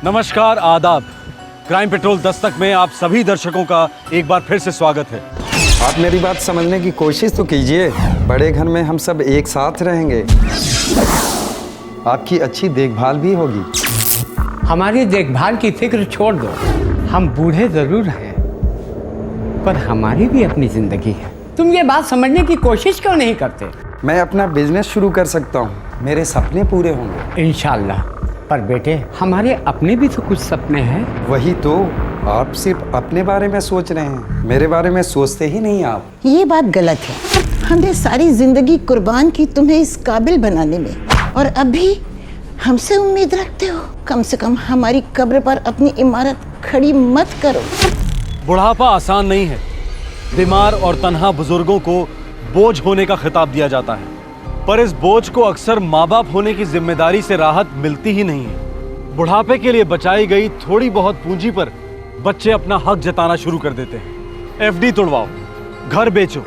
नमस्कार, आदाब। Crime petrol Dastak में आप सभी दर्शकों का एक बार फिर से स्वागत है। आप मेरी बात समझने की कोशिश तो कीजिए। बड़े घर में हम सब एक साथ रहेंगे, आपकी अच्छी देखभाल भी होगी। हमारी देखभाल की फिक्र छोड़ दो। हम बूढ़े जरूर हैं, पर हमारी भी अपनी जिंदगी है। तुम ये बात समझने की कोशिश क्यों नहीं करते? मैं अपना बिजनेस शुरू कर सकता हूँ, मेरे सपने पूरे होंगे इंशाल्लाह। पर बेटे, हमारे अपने भी तो कुछ सपने हैं। वही तो, आप सिर्फ अपने बारे में सोच रहे हैं, मेरे बारे में सोचते ही नहीं आप। ये बात गलत है। हमने सारी जिंदगी कुर्बान की तुम्हें इस काबिल बनाने में, और अभी हमसे उम्मीद रखते हो? कम से कम हमारी कब्र पर अपनी इमारत खड़ी मत करो। बुढ़ापा आसान नहीं है। बीमार और तन्हा बुजुर्गों को बोझ होने का खिताब दिया जाता है, पर इस बोझ को अक्सर माँ बाप होने की जिम्मेदारी से राहत मिलती ही नहीं है। बुढ़ापे के लिए बचाई गई थोड़ी बहुत पूंजी पर बच्चे अपना हक जताना शुरू कर देते हैं। एफडी तुड़वाओ, घर बेचो,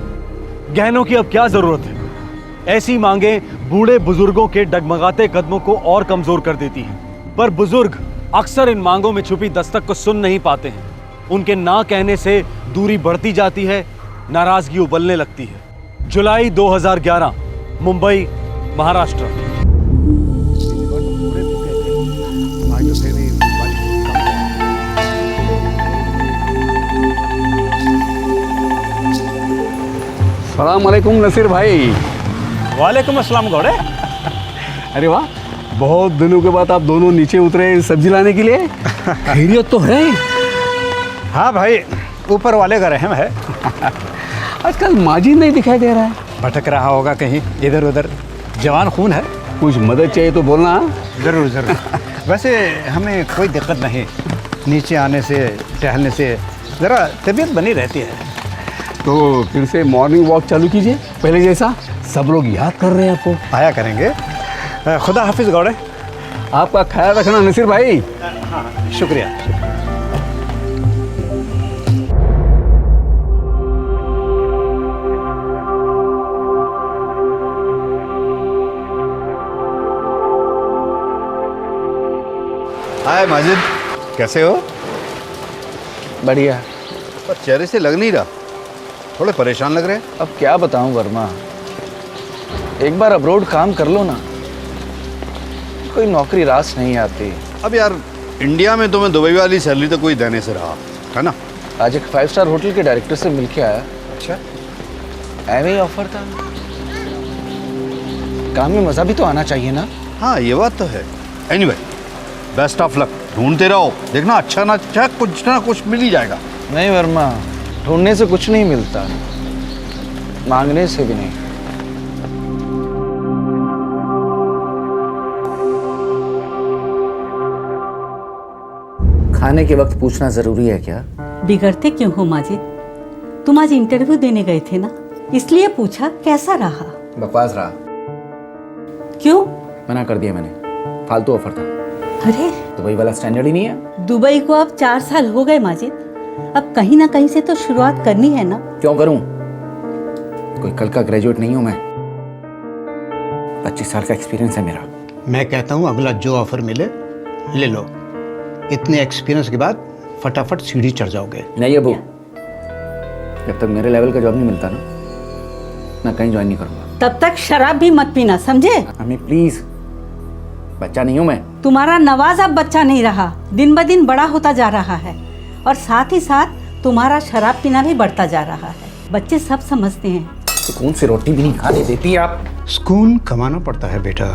गहनों की अब क्या जरूरत है। ऐसी मांगे बूढ़े बुजुर्गों के डगमगाते कदमों को और कमजोर कर देती हैं। पर बुजुर्ग अक्सर इन मांगों में छुपी दस्तक को सुन नहीं पाते हैं। उनके ना कहने से दूरी बढ़ती जाती है, नाराजगी उबलने लगती है। जुलाई 2011, मुंबई, महाराष्ट्र। सलाम अलैकुम नसीर भाई। वालेकुम अस्सलाम घोड़े। अरे वाह, बहुत दिनों के बाद आप दोनों नीचे उतरे सब्जी लाने के लिए। खैरियत तो है? हाँ भाई, ऊपर वाले का रहम है। आजकल माजिद नहीं दिखाई दे रहा है। भटक रहा होगा कहीं इधर उधर, जवान खून है। कुछ मदद चाहिए तो बोलना। ज़रूर ज़रूर। वैसे हमें कोई दिक्कत नहीं, नीचे आने से टहलने से ज़रा तबीयत बनी रहती है। तो फिर से मॉर्निंग वॉक चालू कीजिए, पहले जैसा। सब लोग याद कर रहे हैं आपको। आया करेंगे। खुदा हाफिज़ गौड़े। आपका ख्याल रखना नसीर भाई। हाँ, शुक्रिया। हाय माजिद, कैसे हो? बढ़िया। पर चेहरे से लग नहीं रहा, थोड़े परेशान लग रहे हैं। अब क्या बताऊं वर्मा, एक बार अब्रोड काम कर लो ना, कोई नौकरी रास नहीं आती। अब यार, इंडिया में तुम्हें दुबई वाली सैलरी तो कोई देने से रहा है ना। आज एक 5 स्टार होटल के डायरेक्टर से मिलके आया। अच्छा, एम ही ऑफर था। काम में मजा भी तो आना चाहिए ना। हाँ ये बात तो है। Anyway, best of luck. ढूंढते रहो, देखना अच्छा ना कुछ मिल ही जाएगा। नहीं वर्मा, ढूंढने से कुछ नहीं मिलता, मांगने से भी नहीं। खाने के वक्त पूछना जरूरी है क्या? बिगड़ते क्यों हो माजिद? तुम आज इंटरव्यू देने गए थे ना, इसलिए पूछा कैसा रहा। बकवास रहा। क्यों? मना कर दिया मैंने, फालतू ऑफर था। अरे, दुबई वाला स्टैंडर्ड ही नहीं है। दुबई को अब 4 साल हो गए माजिद, अब कहीं ना कहीं से तो शुरुआत करनी है ना। क्यों करूं? कोई कल का ग्रेजुएट नहीं हूं मैं। 25 साल का एक्सपीरियंस है मेरा। मैं कहता हूँ अगला जो ऑफर मिले ले लो। इतने एक्सपीरियंस के बाद फटाफट सीढ़ी चढ़ जाओगे। नहीं अबू, जब तक मेरे लेवल का जॉब नहीं मिलता ना, मैं कहीं ज्वाइन नहीं करूंगा। तब तक शराब भी मत पीना, समझे? अम्मी प्लीज, बच्चा नहीं हूं मैं। तुम्हारा नवाज अब बच्चा नहीं रहा, दिन ब दिन बड़ा होता जा रहा है, और साथ ही साथ तुम्हारा शराब पीना भी बढ़ता जा रहा है। बच्चे सब समझते हैं। सुकून से रोटी भी नहीं खाने देती आप। सुकून कमाना पड़ता है बेटा,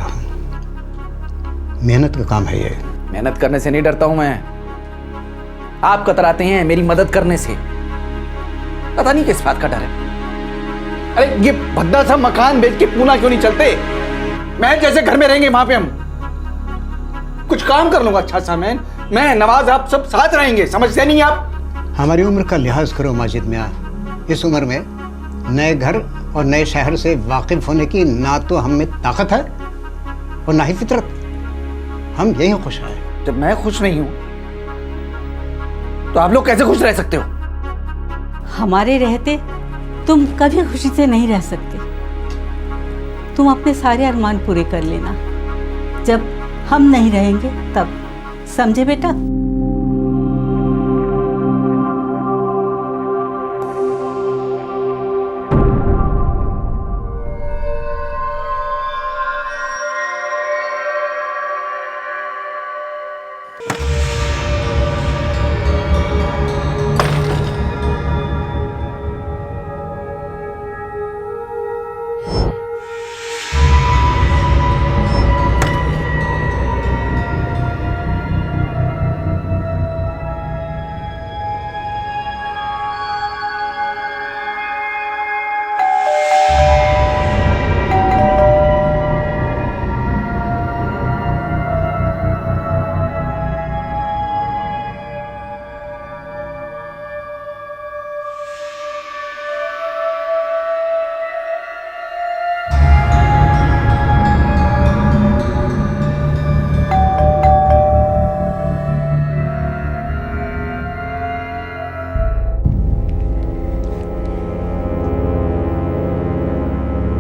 मेहनत का काम है ये। मेहनत करने से नहीं डरता हूं मैं, आप कतराते हैं मेरी मदद करने से। पता नहीं किस बात का डर है। अरे ये भद्दा सा मकान बेच के पूना क्यों नहीं चलते? मैं जैसे घर में रहेंगे वहां पे हम कुछ काम कर लूंगा अच्छा सा। मैं नवाज, आप सब साथ रहेंगे, समझते नहीं आप? हमारी उम्र का लिहाज करो माजिद मियां। इस उम्र में नए घर और नए शहर से वाकिफ होने की ना तो हम में ताकत है और ना ही फितरत। हम यही खुश हैं। जब मैं खुश नहीं हूं तो आप लोग कैसे खुश रह सकते हो? हमारे रहते तुम कभी खुशी से नहीं रह सकते। तुम अपने सारे अरमान पूरे कर लेना, जब हम नहीं रहेंगे तब समझे बेटा?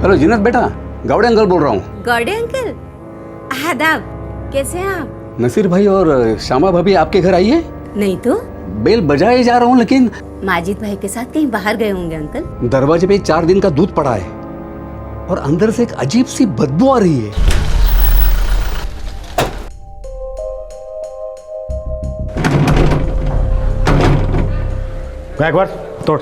हेलो जीनत बेटा, गावड़े अंकल बोल रहा हूँ। गौड़े अंकल, आदाब, कैसे हैं आप? नसीर भाई और श्यामा भाभी आपके घर आई है? नहीं तो। बेल बजाए जा रहा हूँ, लेकिन माजिद भाई के साथ कहीं बाहर गए होंगे अंकल। दरवाजे पे 4 दिन का दूध पड़ा है और अंदर से एक अजीब सी बदबू आ रही है। एक बार तोड़।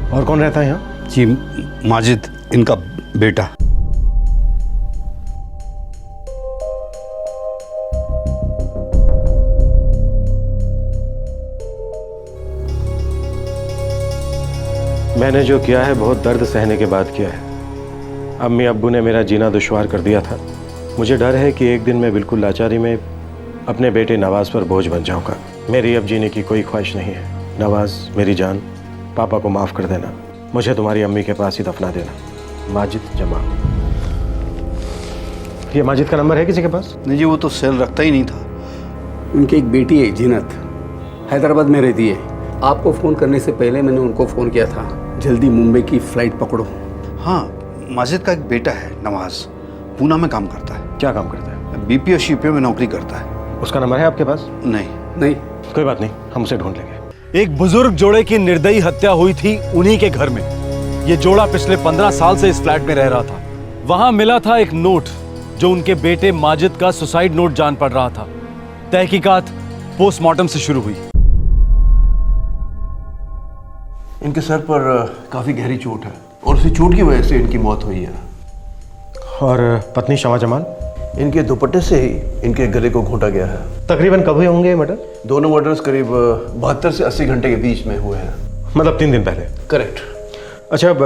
और कौन रहता है यहाँ? जी, माजिद, इनका बेटा। मैंने जो किया है बहुत दर्द सहने के बाद किया है। अम्मी अब्बू ने मेरा जीना दुश्वार कर दिया था। मुझे डर है कि एक दिन मैं बिल्कुल लाचारी में अपने बेटे नवाज पर बोझ बन जाऊंगा। मेरी अब जीने की कोई ख्वाहिश नहीं है। नवाज, मेरी जान, पापा को माफ़ कर देना। मुझे तुम्हारी अम्मी के पास ही दफना देना। माजिद जमाल। ये माजिद का नंबर है किसी के पास? नहीं जी, वो तो सेल रखता ही नहीं था। उनकी एक बेटी है जीनत, हैदराबाद में रहती है। आपको फ़ोन करने से पहले मैंने उनको फ़ोन किया था, जल्दी मुंबई की फ़्लाइट पकड़ो। हाँ, माजिद का एक बेटा है नवाज, पूना में काम करता है। क्या काम करता है? बीपीओ शीपीओ में नौकरी करता है। उसका नंबर है आपके पास? नहीं। कोई बात नहीं, हम उसे ढूंढ लेंगे। एक बुजुर्ग जोड़े की निर्दयी हत्या हुई थी उन्हीं के घर में। ये जोड़ा पिछले 15 साल से इस फ्लैट में रह रहा था। वहां मिला था एक नोट जो उनके बेटे माजिद का सुसाइड नोट जान पड़ रहा था। तहकीकात पोस्टमार्टम से शुरू हुई। इनके सर पर काफी गहरी चोट है और उसी चोट की वजह से इनकी मौत हुई है। और पत्नी शमा जमाल? इनके दुपट्टे से ही इनके गले को घोंटा गया है। तकरीबन कब हुए होंगे मर्डर? दोनों मर्डर्स करीब 72 से 80 घंटे के बीच में हुए हैं। मतलब 3 दिन पहले? करेक्ट। अच्छा, अब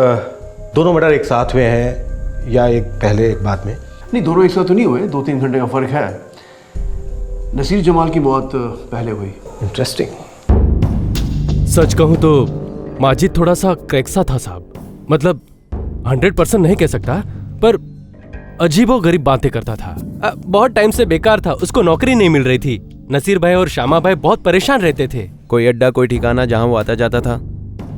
दोनों मर्डर एक साथ हुए हैं या एक पहले एक बाद में? नहीं, दोनों एक साथ तो नहीं हुए, 2-3 घंटे का फर्क है। नसीर जमाल की मौत पहले हुई। इंटरेस्टिंग। सच कहूं तो माजिद थोड़ा सा क्रैक सा था साहब। मतलब 100% नहीं कह सकता, पर अजीबो गरीब बातें करता था। बहुत टाइम से बेकार था, उसको नौकरी नहीं मिल रही थी। नसीर भाई और श्यामा भाई बहुत परेशान रहते थे। कोई अड्डा, कोई ठिकाना जहां वो आता जाता था,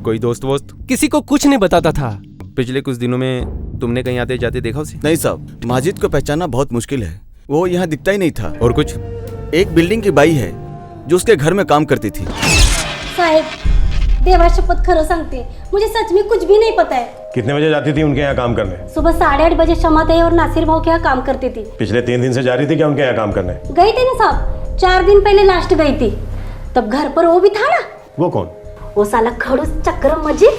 कोई दोस्त वोस्त, किसी को कुछ नहीं बताता था। पिछले कुछ दिनों में तुमने कहीं आते जाते देखा उसे? नहीं साहब, माजिद को पहचानना बहुत मुश्किल है। वो यहाँ दिखता ही नहीं था। और कुछ? एक बिल्डिंग की बाई है जो उसके घर में काम करती थी। साहिब, देवा शपथ खरं सांगते, मुझे सच में कुछ भी नहीं पता है। कितने बजे जाती थी उनके यहाँ काम करने? सुबह 8:30 बजे शमा ताई और नासिर भाव के यहाँ काम करती थी। पिछले 3 दिन से जा रही थी क्या उनके यहाँ काम करने? गई थी ना साहब, 4 दिन पहले लास्ट गई थी। तब घर पर वो भी था ना। वो कौन? वो साला खड़ूस चक्र मजीद।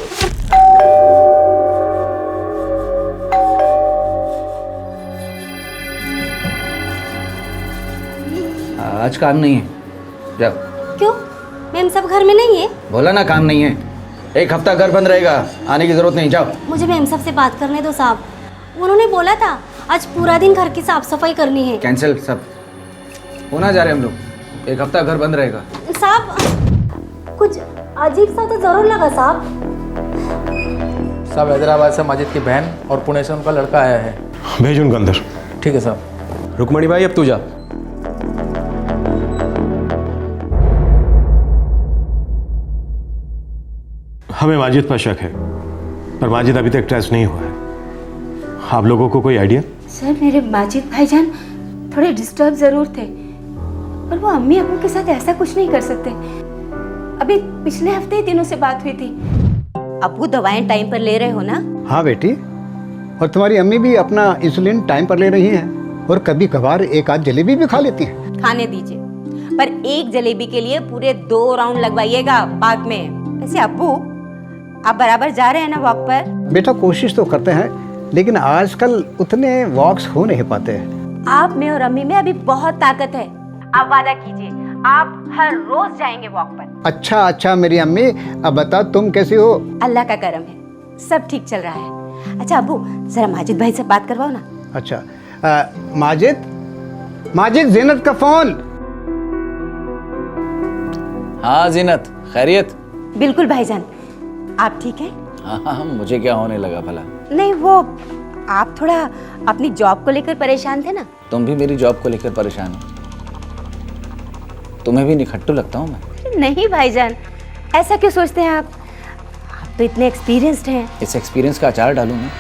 आज काम नहीं है, जाओ। क्यों? मैम सब घर में नहीं है। बोला ना काम नहीं है। 1 हफ्ता घर बंद रहेगा, आने की जरूरत नहीं, जाओ। मुझे मैम साहब से बात करने दो साहब। उन्होंने बोला था आज पूरा दिन घर की साफ सफाई करनी है। कैंसिल सब, होना जा रहे हम लोग। 1 हफ्ता घर बंद रहेगा। साहब कुछ अजीब सा तो जरूर लगा साहब। साहब हैदराबाद से माजिद की बहन और पुणे से उनका लड़का आया है। भेज उनको अंदर। ठीक है साहब। रुकमणी भाई अब तू जा। हमें माजिद पर शक है, पर माजिद अभी तक ट्रेस नहीं हुआ है। आप लोगों को कोई आइडिया? सर मेरे माजिद भाईजान थोड़े डिस्टर्ब जरूर थे, पर वो अम्मी अब्बू के साथ ऐसा कुछ नहीं कर सकते। अभी पिछले हफ्ते ही दिनों से बात हुई थी। अब्बू दवाएं टाइम पर ले रहे हो ना? हाँ बेटी, और तुम्हारी अम्मी भी अपना इंसुलिन टाइम पर ले रही हैं और कभी कभार एक आध जलेबी भी खा लेती हैं। खाने दीजिए, पर एक जलेबी के लिए पूरे 2 राउंड लगवाइएगा बाग में। वैसे अब्बू आप बराबर जा रहे हैं ना वॉक पर? बेटा कोशिश तो करते हैं, लेकिन आजकल उतने वॉक्स हो नहीं पाते हैं। आप में और अम्मी में अभी बहुत ताकत है। आप वादा कीजिए आप हर रोज जाएंगे वॉक पर। अच्छा मेरी अम्मी, अब बता तुम कैसी हो? अल्लाह का करम है, सब ठीक चल रहा है। अच्छा अब्बू जरा माजिद भाई से बात करवाओ ना। अच्छा माजिद जीनत का फोन। हाँ जीनत, खैरियत? बिल्कुल भाईजान, आप ठीक हैं? हाँ, मुझे क्या होने लगा भला? नहीं वो आप थोड़ा अपनी जॉब को लेकर परेशान थे ना? तुम भी मेरी जॉब को लेकर परेशान हो? तुम्हें भी निखट्टू लगता हूँ मैं? नहीं भाईजान, ऐसा क्यों सोचते हैं आप तो इतने एक्सपीरियंस्ड हैं। इस एक्सपीरियंस का अचार डालूं मैं?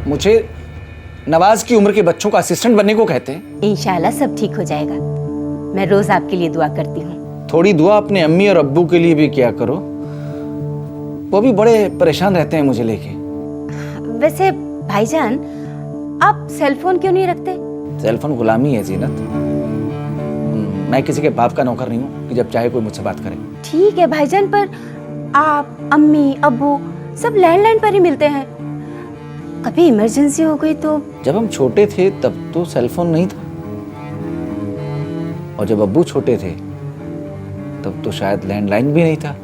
मुझे नवाज की उम्र के बच्चों का असिस्टेंट बनने को कहते हैं। इंशाल्लाह सब ठीक हो जाएगा, मैं रोज आपके लिए दुआ करती हूँ। थोड़ी दुआ अपने अम्मी और अब्बू के लिए भी किया करो, वो भी बड़े परेशान रहते हैं मुझे लेके। वैसे भाईजान आप सेल फोन क्यों नहीं रखते? सेल फोन गुलामी है जीनत। मैं किसी के बाप का नौकर नहीं हूँ कि जब चाहे कोई मुझसे बात करे। ठीक है भाईजान, पर आप अम्मी अब्बू सब लैंडलाइन पर ही मिलते हैं, कभी इमरजेंसी हो गई तो? जब हम छोटे थे तब तो सेल फोन नहीं था, और जब अब्बू छोटे थे तब तो शायद लैंडलाइन भी नहीं था।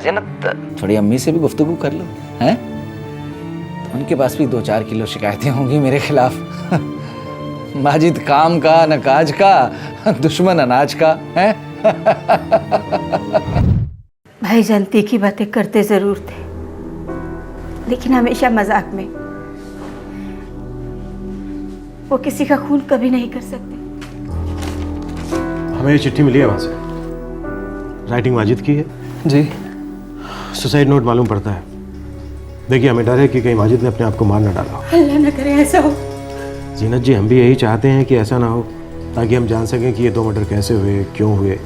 जीनत थोड़ी अम्मी से भी गुफ्तगू कर लो, हैं? तो उनके पास भी 2-4 किलो शिकायतें होंगी मेरे खिलाफ। माजिद काम का न काज का, दुश्मन अनाज का, हैं? भाईजान तीखी बातें करते जरूर थे, लेकिन हमेशा मजाक में। वो किसी का खून कभी नहीं कर सकते। हमें ये चिट्ठी मिली है वहां से, राइटिंग माजिद की है। जी। सुसाइड नोट मालूम पड़ता है। देखिए हमें डर है कि कहीं माजिद ने अपने आप को मार न डाला हो। अल्लाह न करे ऐसा हो। जीनत जी हम भी यही चाहते हैं कि ऐसा ना हो, ताकि हम जान सकें कि ये 2 मर्डर कैसे हुए, क्यों हुए।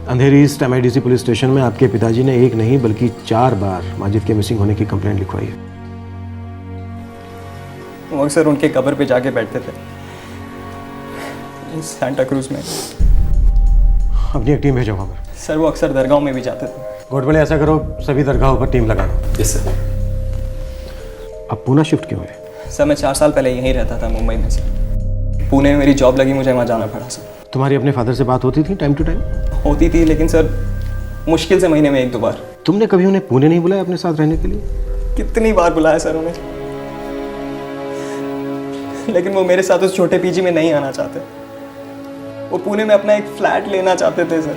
अंधेरी ईस्ट MIDC पुलिस स्टेशन में आपके पिताजी ने 1 नहीं बल्कि 4 बार माजिद के मिसिंग होने की कंप्लेंट लिखवाई है। वो अक्सर उनके कब्र पे जाके बैठते थे सांता क्रूज में। अपनी एक टीम भेजो वहाँ पर। सर वो अक्सर दरगाहों में भी जाते थे। गोडबले ऐसा करो, सभी दरगाहों पर टीम लगा दो। Yes sir. अब पूना शिफ्ट क्यों हुए? सर मैं 4 साल पहले यहीं रहता था मुंबई में। सर पुणे में मेरी जॉब लगी, मुझे वहाँ जाना पड़ा। सर तुम्हारी अपने फादर से बात होती थी टाइम टू टाइम? होती थी, लेकिन सर मुश्किल से महीने में 1-2 बार। तुमने कभी उन्हें पुणे नहीं बुलाया अपने साथ रहने के लिए? कितनी बार बुलाया सर उन्हें, लेकिन वो मेरे साथ उस छोटे PG में नहीं आना चाहते। वो पुणे में अपना एक फ्लैट लेना चाहते थे सर,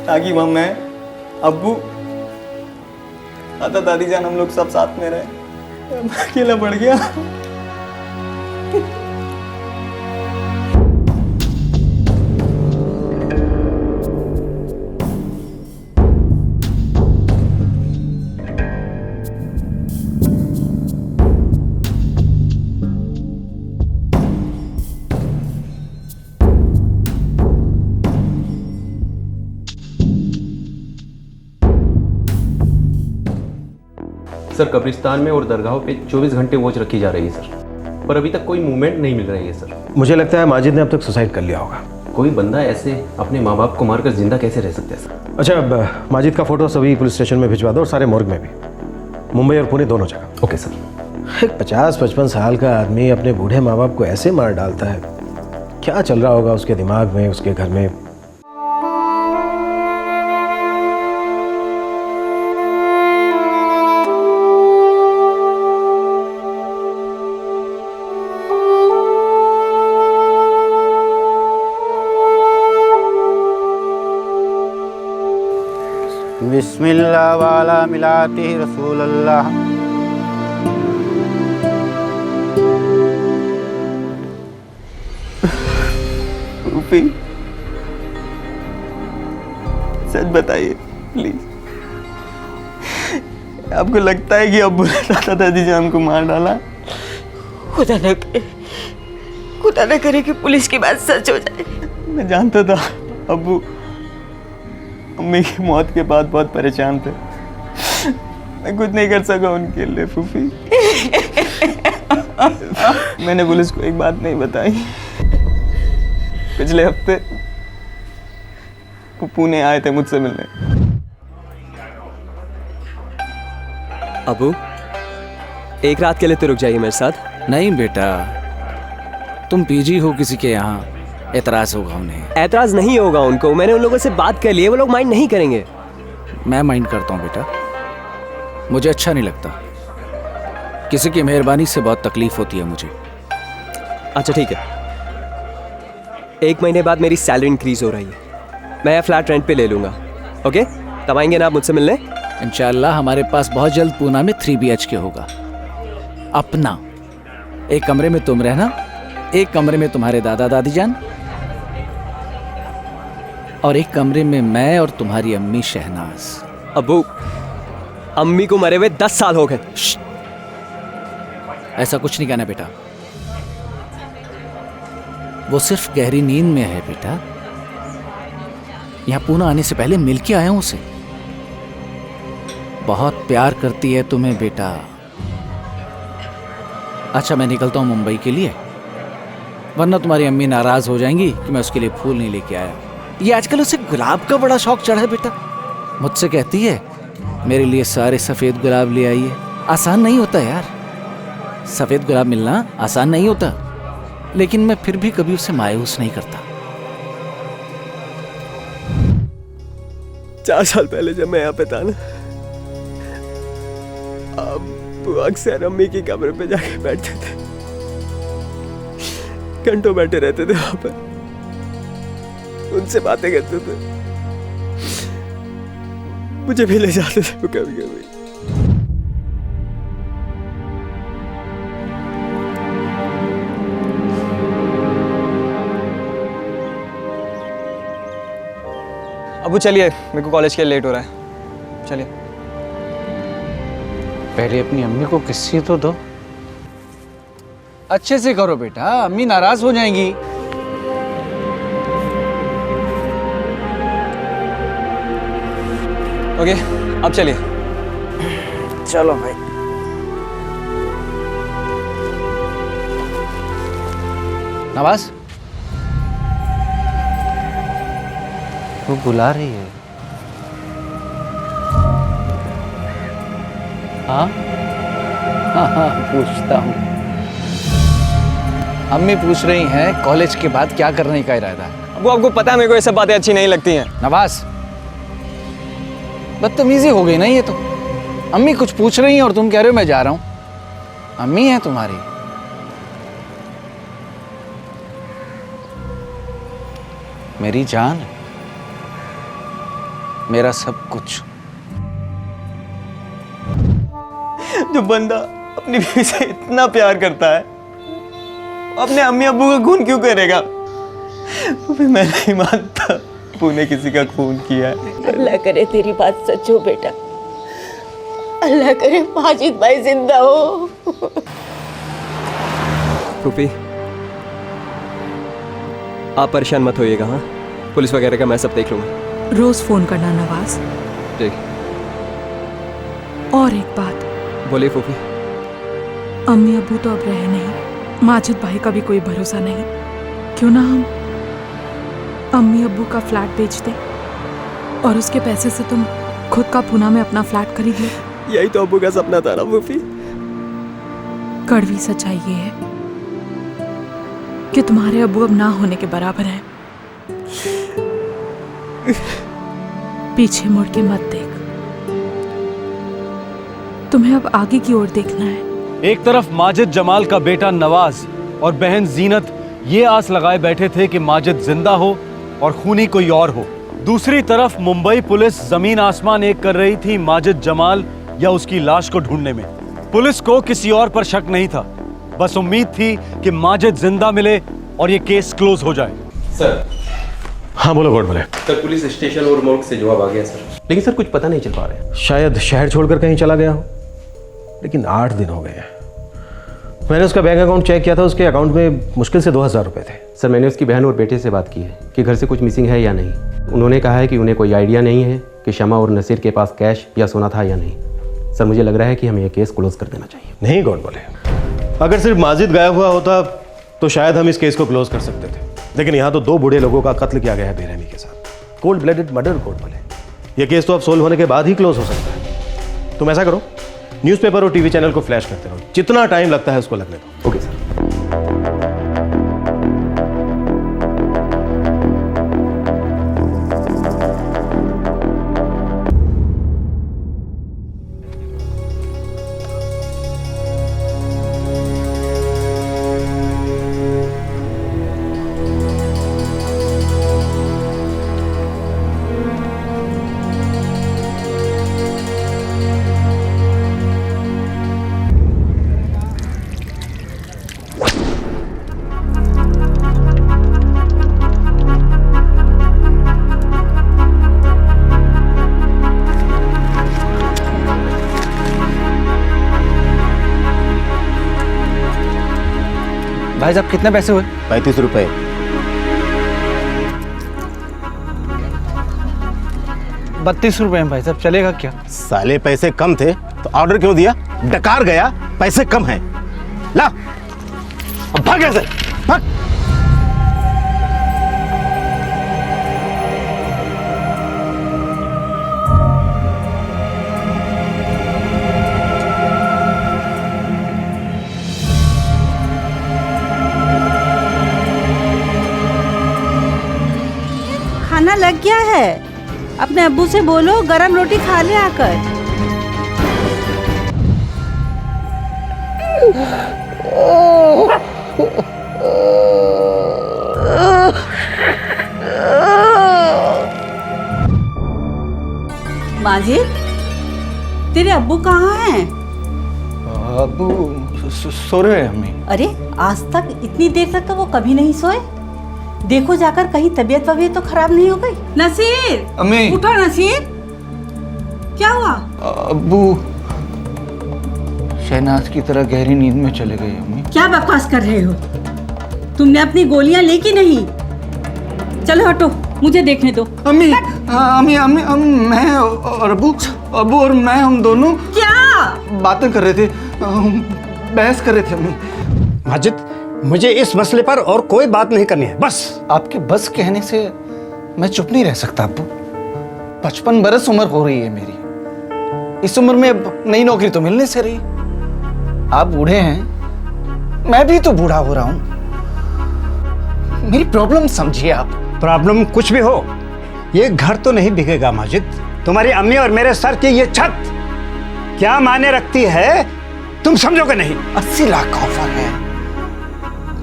ताकि वहाँ मैं, अब्बू, दादा दादी जान हम लोग सब साथ में रहे। अकेला पड़ गया। सर कब्रिस्तान में और दरगाहों पे 24 घंटे वॉच रखी जा रही है सर, पर अभी तक कोई मूवमेंट नहीं मिल रही है सर। मुझे लगता है माजिद ने अब तक सुसाइड कर लिया होगा। कोई बंदा ऐसे अपने माँ बाप को मारकर जिंदा कैसे रह सकता है सर? अच्छा अब माजिद का फोटो सभी पुलिस स्टेशन में भिजवा दो और सारे मोर्ग में भी, मुंबई और पुणे दोनों जगह। Okay sir. एक 50-55 साल का आदमी अपने बूढ़े माँ बाप को ऐसे मार डालता है, क्या चल रहा होगा उसके दिमाग में, उसके घर में? बिस्मिल्लाह वाला मिलाती रसूल अल्लाह। रूपी, सच बताइए प्लीज, आपको लगता है कि अब्बू ने दादा दादी जान को मार डाला? खुदा न करे कि पुलिस की बात सच हो जाए। मैं जानता था अब्बू अम्मी की मौत के बाद बहुत परेशान थे। मैं कुछ नहीं कर सका उनके लिए फूफी। मैंने पुलिस को एक बात नहीं बताई। पिछले हफ्ते वो पुणे आए थे मुझसे मिलने। अबू, एक रात के लिए तो रुक जाइए मेरे साथ। नहीं बेटा, तुम पीजी हो किसी के यहाँ, एतराज होगा उन्हें। एतराज नहीं होगा उनको, मैंने उन लोगों से बात कर ली है, वो लोग माइंड नहीं करेंगे। मैं माइंड करता हूँ बेटा, मुझे अच्छा नहीं लगता। किसी की मेहरबानी से बहुत तकलीफ होती है मुझे। अच्छा ठीक है, 1 महीने बाद मेरी सैलरी इंक्रीज हो रही है, मैं यह फ्लैट रेंट पे ले लूंगा। ओके, तब आएंगे ना आप मुझसे मिलने? इंशाल्लाह हमारे पास बहुत जल्द पूना में 3 BHK होगा अपना। एक कमरे में तुम रहना, एक कमरे में तुम्हारे दादा दादी जान, और एक कमरे में मैं और तुम्हारी अम्मी शहनाज। अबू, अम्मी को मरे हुए 10 साल हो गए। ऐसा कुछ नहीं कहना बेटा, वो सिर्फ गहरी नींद में है बेटा। यहां पूना आने से पहले मिल के आया हूं उसे। बहुत प्यार करती है तुम्हें बेटा। अच्छा मैं निकलता हूं मुंबई के लिए, वरना तुम्हारी अम्मी नाराज हो जाएंगी कि मैं उसके लिए फूल नहीं लेके आया। ये आजकल उसे गुलाब का बड़ा शौक चढ़ा है बेटा। मुझसे कहती है मेरे लिए सारे सफेद गुलाब ले आइए। आसान नहीं होता यार, सफेद गुलाब मिलना आसान नहीं होता, लेकिन मैं फिर भी कभी उसे मायूस नहीं करता। 4 साल पहले जब मैं यहाँ पे था ना, अब अक्सर अम्मी की कमरे पे जाके बैठते थे, घंटों बैठे रहते थे वहां पर, उनसे बातें करते थे, मुझे भी ले जाते थे वो कभी कभी। अबू चलिए, मेरे को कॉलेज के लिए लेट हो रहा है, चलिए। पहले अपनी अम्मी को किस्सी तो दो। अच्छे से करो बेटा, अम्मी नाराज हो जाएंगी। ओके, अब चलिए। चलो भाई। नवाज, वो बुला रही है। हाँ हाँ हाँ, पूछता हूँ। अम्मी पूछ रही हैं कॉलेज के बाद क्या करने का इरादा है। अबू आपको पता है मेरे को ये सब बातें अच्छी नहीं लगती हैं। नवाज, बदतमीजी हो गई ना ये तो। अम्मी कुछ पूछ रही हैं और तुम कह रहे हो मैं जा रहा हूं। अम्मी है तुम्हारी। मेरी जान, मेरा सब कुछ। जो बंदा अपनी बीवी से इतना प्यार करता है, अपने अम्मी अब्बू का खून क्यों करेगा? तो फिर मैं नहीं मानता अब्बू ने किसी का खून किया है। अल्लाह करे तेरी बात सच हो बेटा, अल्लाह करे माजिद भाई जिंदा हो। फूफी, आप परेशान मत होइएगा। हाँ, पुलिस वगैरह का मैं सब देख लूंगा। रोज फोन करना नवाज। ठीक। और एक बात। बोलिए फूफी। अम्मी अब्बू तो अब रहे नहीं, माजिद भाई का भी कोई भरोसा नहीं। क्यों ना हम अम्मी अब्बू का फ्लैट बेच दें और उसके पैसे से तुम खुद का पूना में अपना फ्लैट खरीद लो। यही तो अब्बू का सपना था ना फूफी। कड़वी सच्चाई ये है कि तुम्हारे अब्बू अब ना होने के बराबर हैं। पीछे मुड़ के मत देख, तुम्हें अब आगे की ओर देखना है। एक तरफ माजिद जमाल का बेटा नवाज और बहन जीनत ये आस लगाए बैठे थे कि माजिद जिंदा हो और खूनी कोई और हो, दूसरी तरफ मुंबई पुलिस जमीन आसमान एक कर रही थी माजिद जमाल या उसकी लाश को ढूंढने में। पुलिस को किसी और पर शक नहीं था, बस उम्मीद थी कि माजिद जिंदा मिले और ये केस क्लोज हो जाए। सर। हाँ बोलो गॉड बोले। सर पुलिस स्टेशन और मोर्ग से जवाब आ गया सर, लेकिन सर कुछ पता नहीं चल पा रहा है। शायद शहर छोड़कर कहीं चला गया हो, लेकिन 8 दिन हो गए हैं। मैंने उसका बैंक अकाउंट चेक किया था, उसके अकाउंट में मुश्किल से 2000 रुपए थे। सर मैंने उसकी बहन और बेटे से बात की है कि घर से कुछ मिसिंग है या नहीं। उन्होंने कहा है कि उन्हें कोई आइडिया नहीं है कि शमा और नसीर के पास कैश या सोना था या नहीं। सर मुझे लग रहा है कि हमें यह केस क्लोज कर देना चाहिए। नहीं गॉड बोले, अगर सिर्फ माजिद गायब हुआ होता तो शायद हम इस केस को क्लोज कर सकते थे, लेकिन यहाँ तो 2 बूढ़े लोगों का कत्ल किया गया है बेरहमी के साथ। कोल्ड ब्लडेड मर्डर गॉड बोले। यह केस तो अब सोल्व होने के बाद ही क्लोज हो सकता है। तुम ऐसा करो, न्यूज़पेपर और टीवी चैनल को फ्लैश करते रहो, जितना टाइम लगता है उसको लगने दो। Okay sir. भाई साहब कितने पैसे हुए? 35 रुपए। ₹32 हैं भाई साहब, चलेगा क्या? साले पैसे कम थे तो ऑर्डर क्यों दिया? डकार गया, पैसे कम हैं। ला अब भाग ऐसे भाग। खाना लग गया है, अपने अब्बू से बोलो गरम रोटी खा ले आकर। माजिद, तेरे अब्बू कहाँ हैं? अब्बू सो रहे हैं अम्मी। अरे आज तक इतनी देर तक तो वो कभी नहीं सोए। देखो जाकर कहीं तबीयत वबीयत तो खराब नहीं हो गई। नसीर, अम्मी उठो नसीर, क्या हुआ? अब्बू शहनाज की तरह गहरी नींद में चले गए अम्मी। क्या बकवास कर रहे हो? तुमने अपनी गोलियां ली कि नहीं? चलो हटो, मुझे देखने दो। अम्मी अम्मी अम्मी मैं और अब्बू और मैं हम दोनों क्या बातें कर रहे थे, बहस कर रहे थे अम्मी। माजिद, मुझे इस मसले पर और कोई बात नहीं करनी है, बस। आपके बस कहने से मैं चुप नहीं रह सकता अब्बू। 55 बरस उम्र हो रही है मेरी। इस उम्र में अब नई नौकरी तो मिलने से रही। आप बूढ़े हैं, मैं भी तो बूढ़ा हो रहा हूं। मेरी प्रॉब्लम समझिए आप। प्रॉब्लम कुछ भी हो, ये घर तो नहीं बिकेगा माजिद। तुम्हारी अम्मी और मेरे सर की ये छत क्या मायने रखती है, तुम समझोगे नहीं। 80 लाख का ऑफर है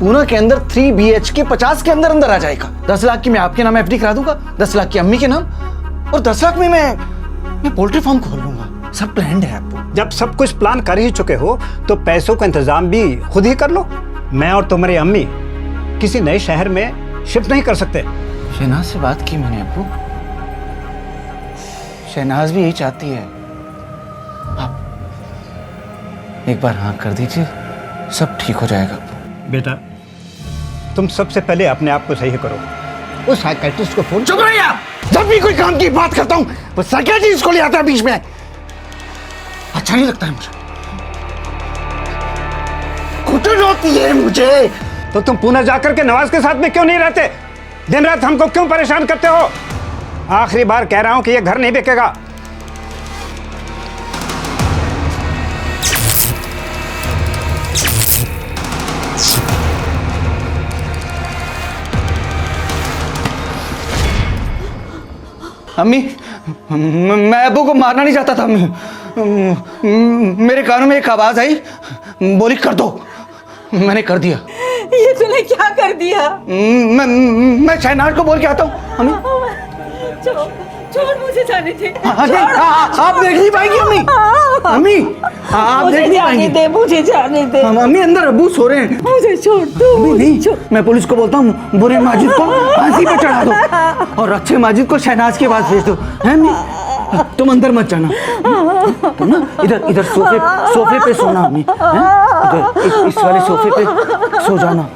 पूना के अंदर, 3 BHK 50 के अंदर अंदर आ जाएगा। 10 लाख की मैं आपके नाम FD करा दूंगा, 10 लाख की अम्मी के नाम, और 10 लाख में मैं पोल्ट्री फार्म खोल लूंगा। सब प्लान है आपको। जब सब कुछ प्लान कर ही चुके हो तो पैसों का इंतजाम भी खुद ही कर लो। मैं और तुम्हारी अम्मी किसी नए शहर में शिफ्ट नहीं कर सकते। शहनाज से बात की मैंने अब्बू, शहनाज भी यही चाहती है। आप एक बार हाँ कर दीजिए, सब ठीक हो जाएगा। बेटा, तुम सबसे पहले अपने आप को सही करो। उस साइकियाट्रिस्ट को फोन। चुप रहिए आप। जब भी कोई काम की बात करता हूं वो साइकियाट्रिस्ट को ले आता है बीच में। अच्छा नहीं लगता है मुझे, घुटन होती है मुझे। तो तुम पुणे जाकर के नवाज के साथ में क्यों नहीं रहते? दिन रात हमको क्यों परेशान करते हो? आखिरी बार कह रहा हूं कि ये घर नहीं बिकेगा। अम्मी, मैं अब्बू को मारना नहीं चाहता था अम्मी। मेरे कानों में एक आवाज आई, बोली कर दो। मैंने कर दिया। ये तूने क्या कर दिया? मैं शहनाज को बोल के आता हूँ। अम्मी छोड़ मुझे जाने दे। आप देख नहीं पाएंगी अम्मी। अम्मी आप देख नहीं पाएंगी। दे मुझे जाने दे। अम्मी अंदर अब्बू सो रहे हैं। मुझे छोड़ दो। अम्मी नहीं, मैं पुलिस को बोलता हूँ, बुरे माजिद को फांसी पे चढ़ा दो और अच्छे माजिद को शहनाज के पास भेज दो, है अम्मी? तुम अंदर मत जाना, तुम ना इधर इधर सोफे पे सोना अम्मी, इधर इस वाले सोफे पे सो जाना।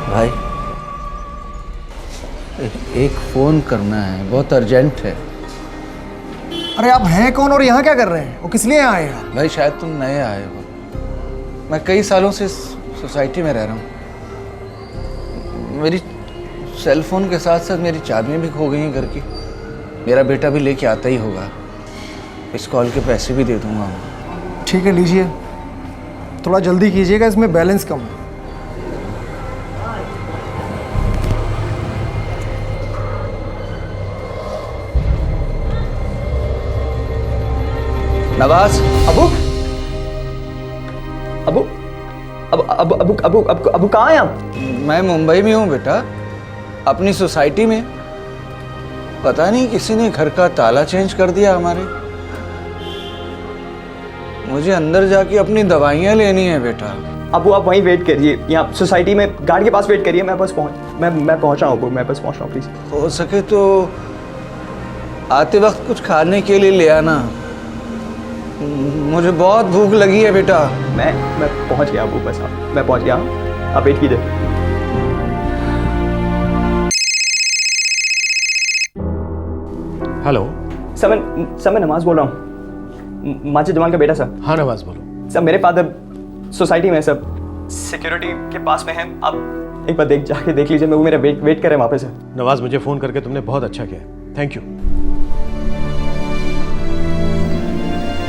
भाई एक फ़ोन करना है, बहुत अर्जेंट है। अरे आप हैं कौन और यहाँ क्या कर रहे हैं? वो किस लिए आए हैं? भाई शायद तुम नए आए हो, मैं कई सालों से सोसाइटी में रह रहा हूँ। मेरी सेल फोन के साथ साथ मेरी चाबियाँ भी खो गई हैं घर की। मेरा बेटा भी लेके आता ही होगा, इस कॉल के पैसे भी दे दूँगा। ठीक है लीजिए, थोड़ा जल्दी कीजिएगा, इसमें बैलेंस कम है। नवाज, अबू अबू अबू अबू अबू अबू अबू अबू कहाँ हैं आप? मैं मुंबई में हूँ बेटा, अपनी सोसाइटी में। पता नहीं किसी ने घर का ताला चेंज कर दिया हमारे। मुझे अंदर जाके अपनी दवाइयाँ लेनी है बेटा। अबू आप वहीं वेट करिए, यहाँ सोसाइटी में गार्ड के पास वेट करिए। मैं बस पहुँच रहा हूँ अबू, मैं बस पहुँच रहा हूँ प्लीज़। हो सके तो आते वक्त कुछ खाने के लिए ले आना, मुझे बहुत भूख लगी है बेटा। मैं पहुंच गया अबू, बस मैं पहुंच गया, आप वेट कीजिए। हेलो सर, मैं नवाज बोल रहा हूँ, माजिद जमाल का बेटा सर। हाँ नवाज बोलो। सर मेरे फादर सोसाइटी में सर, सिक्योरिटी के पास में है, आप एक बार जाके देख लीजिए। मैं वो मेरा वेट कर रहे हैं वहाँ पे सर। नवाज, मुझे फ़ोन करके तुमने बहुत अच्छा किया, थैंक यू।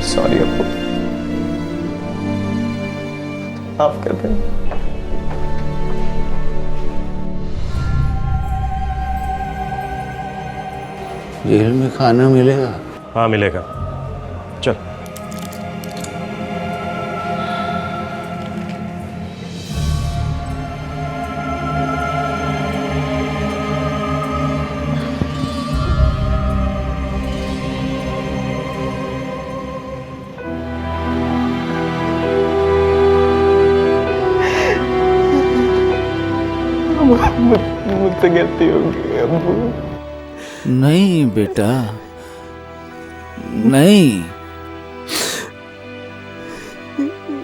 सॉरी अब्बू, आप कर दें। जेल में खाना मिलेगा? हाँ मिलेगा, चल। मुझसे गलती होगी अब्बू। नहीं बेटा, नहीं,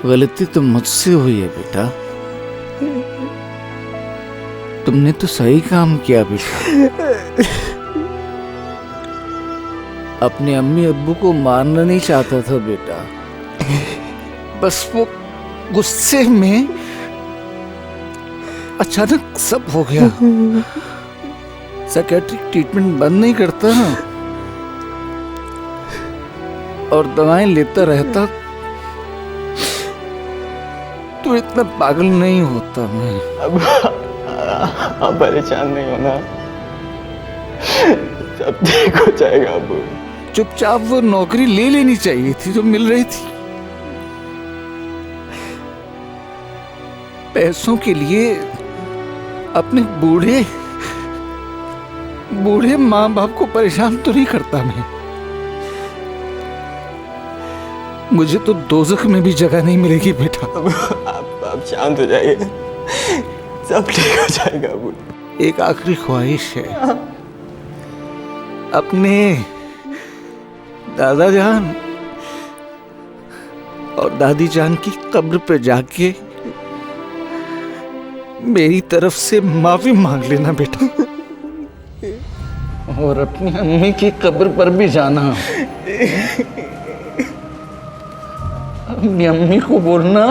गलती तो मुझसे हुई है बेटा। तुमने तो सही काम किया बेटा। अपने अम्मी अब्बू को मारना नहीं चाहता था बेटा, बस वो गुस्से में अचानक सब हो गया। साइकेट्रिक ट्रीटमेंट बंद नहीं करता ना, और दवाएं लेता रहता तो इतना पागल नहीं होता मैं। अब आप परेशान नहीं होना, सब ठीक हो जाएगा अब्बू। चुपचाप वो नौकरी ले लेनी चाहिए थी जो मिल रही थी। पैसों के लिए अपने बूढ़े माँ बाप को परेशान तो नहीं करता मैं। मुझे तो दोज़ख में भी जगह नहीं मिलेगी बेटा। आप शांत हो जाइए, सब ठीक हो जाएगा अब्बू। एक आखिरी ख्वाहिश है, अपने दादा जान और दादी जान की कब्र पे जाके मेरी तरफ से माफी मांग लेना बेटा, और अपनी अम्मी की कब्र पर भी जाना। अपनी अम्मी को बोलना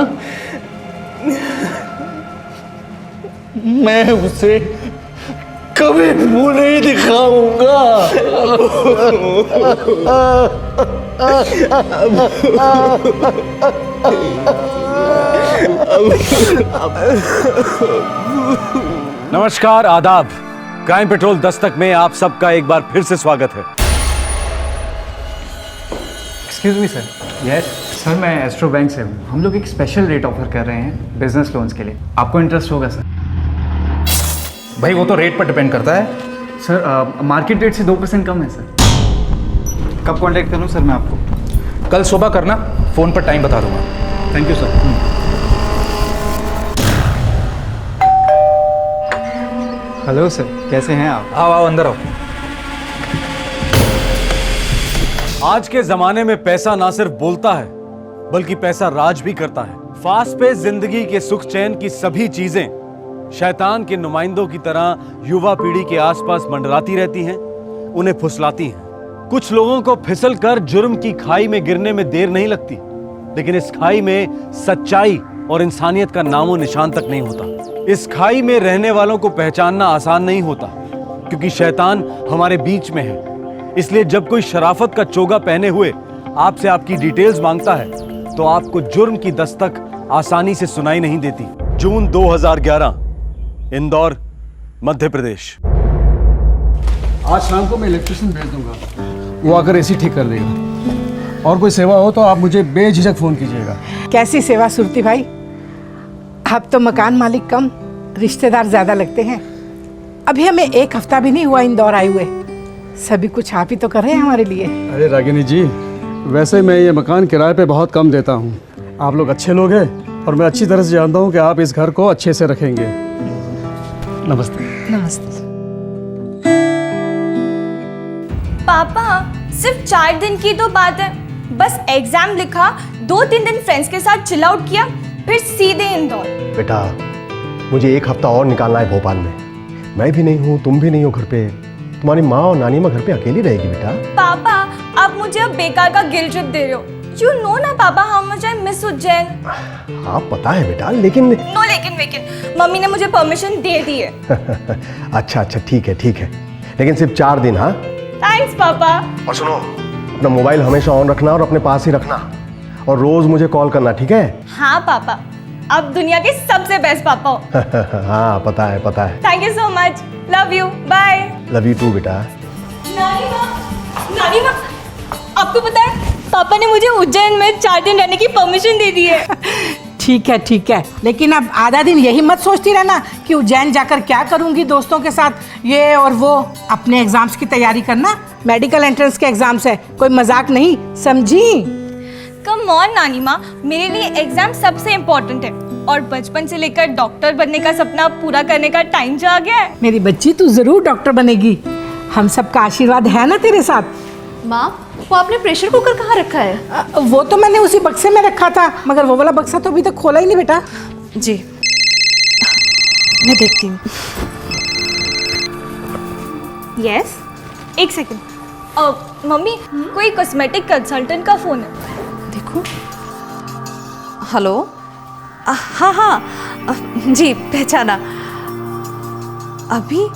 मैं उसे कभी मुंह नहीं दिखाऊंगा। नमस्कार, आदाब। क्राइम पेट्रोल दस्तक में आप सबका एक बार फिर से स्वागत है। Excuse me sir. Yes sir, मैं एस्ट्रो बैंक से हूँ। हम लोग एक स्पेशल रेट ऑफर कर रहे हैं बिजनेस लोन्स के लिए। आपको इंटरेस्ट होगा सर? भाई वो तो रेट पर डिपेंड करता है सर। मार्केट रेट से 2% कम है सर। कब कांटेक्ट करूँ सर मैं आपको? कल सुबह करना, फ़ोन पर टाइम बता दूंगा। Thank you sir. Hello sir, कैसे हैं आप? आओ आओ अंदर आओ। आज के जमाने में पैसा ना सिर्फ बोलता है बल्कि पैसा राज भी करता है। फास्ट पेस जिंदगी के सुख चैन की सभी चीजें शैतान के नुमाइंदों की तरह युवा पीढ़ी के आसपास मंडराती रहती हैं, उन्हें फुसलाती हैं। कुछ लोगों को फिसल कर जुर्म की खाई में गिरने में देर नहीं लगती, लेकिन इस खाई में सच्चाई और इंसानियत का नामो निशान तक नहीं होता। इस खाई में रहने वालों को पहचानना आसान नहीं होता, क्योंकि शैतान हमारे बीच में है। इसलिए जब कोई शराफत का चोगा पहने हुए आपसे आपकी डिटेल्स मांगता है तो आपको जुर्म की दस्तक आसानी से सुनाई नहीं देती। जून 2011, इंदौर, मध्य प्रदेश। आज शाम को मैं इलेक्ट्रिशियन भेज दूंगा, वो आकर एसी ठीक कर देगा। और कोई सेवा हो तो आप मुझे बेझिझक फ़ोन कीजिएगा। कैसी सेवा सुरती भाई? अब तो मकान मालिक कम, रिश्तेदार ज़्यादा लगते हैं। अभी हमें 1 हफ्ता भी नहीं हुआ इंदौर आए हुए, सभी कुछ आप ही तो कर रहे हैं हमारे लिए। अरे रागिनी जी, वैसे मैं ये मकान किराए पे बहुत कम देता हूँ। आप लोग अच्छे लोग हैं और मैं अच्छी तरह से जानता हूँ कि आप इस घर को अच्छे से रखेंगे। नमस्ते। नमस्ते। पापा, सिर्फ 4 दिन की तो बात है, बस एग्जाम लिखा, 2-3 दिन फ्रेंड्स के साथ चिल आउट किया, फिर सीधे इंदौर। बेटा, मुझे 1 हफ्ता और निकालना है भोपाल में। मैं भी नहीं हूँ, तुम भी नहीं हो घर पे। तुम्हारी माँ और नानी माँ घर पे अकेली रहेगी बेटा। पापा, आप मुझे अब बेकार का गिल्ट ट्रिप दे रहे हो। You know ना पापा, how much I miss Ujjain. हाँ पता है बेटा, लेकिन नो लेकिन मम्मी ने मुझे परमिशन दे दी है। अच्छा ठीक है, लेकिन सिर्फ 4 दिन। हाँ थैंक्स पापा। और सुनो, अपना मोबाइल हमेशा ऑन रखना और अपने पास ही रखना, और रोज मुझे कॉल करना, ठीक है? हाँ पापा, अब दुनिया के सबसे बेस्ट पापा हो। हाँ पता है। Thank you so much, love you, bye. Love you too बेटा। नानी माँ, आपको पता है पापा ने मुझे उज्जैन में 4 दिन रहने की परमिशन दे दी है। ठीक है, लेकिन अब आधा दिन यही मत सोचती रहना कि उज्जैन जाकर क्या करूंगी दोस्तों के साथ, ये और वो। अपने एग्जाम्स की तैयारी करना, मेडिकल एंट्रेंस के एग्जाम्स है, कोई मजाक नहीं, समझी? कम ऑन नानी माँ, मेरे लिए एग्जाम सबसे इम्पोर्टेंट है, और बचपन से लेकर डॉक्टर बनने का सपना पूरा करने का टाइम जो आ गया है। मेरी बच्ची, तू जरूर डॉक्टर बनेगी, हम सबका आशीर्वाद है ना तेरे साथ। माँ, वो आपने प्रेशर कुकर कहाँ रखा है? वो तो मैंने उसी बक्से में रखा था, मगर वो वाला बक्सा तो अभी तक खोला ही नहीं बेटा। जी, मैं देखती हूँ। Yes, 1 second. मम्मी, कोई कॉस्मेटिक कंसल्टेंट का फोन है। देखो। हेलो। हाँ, जी पहचाना। अभी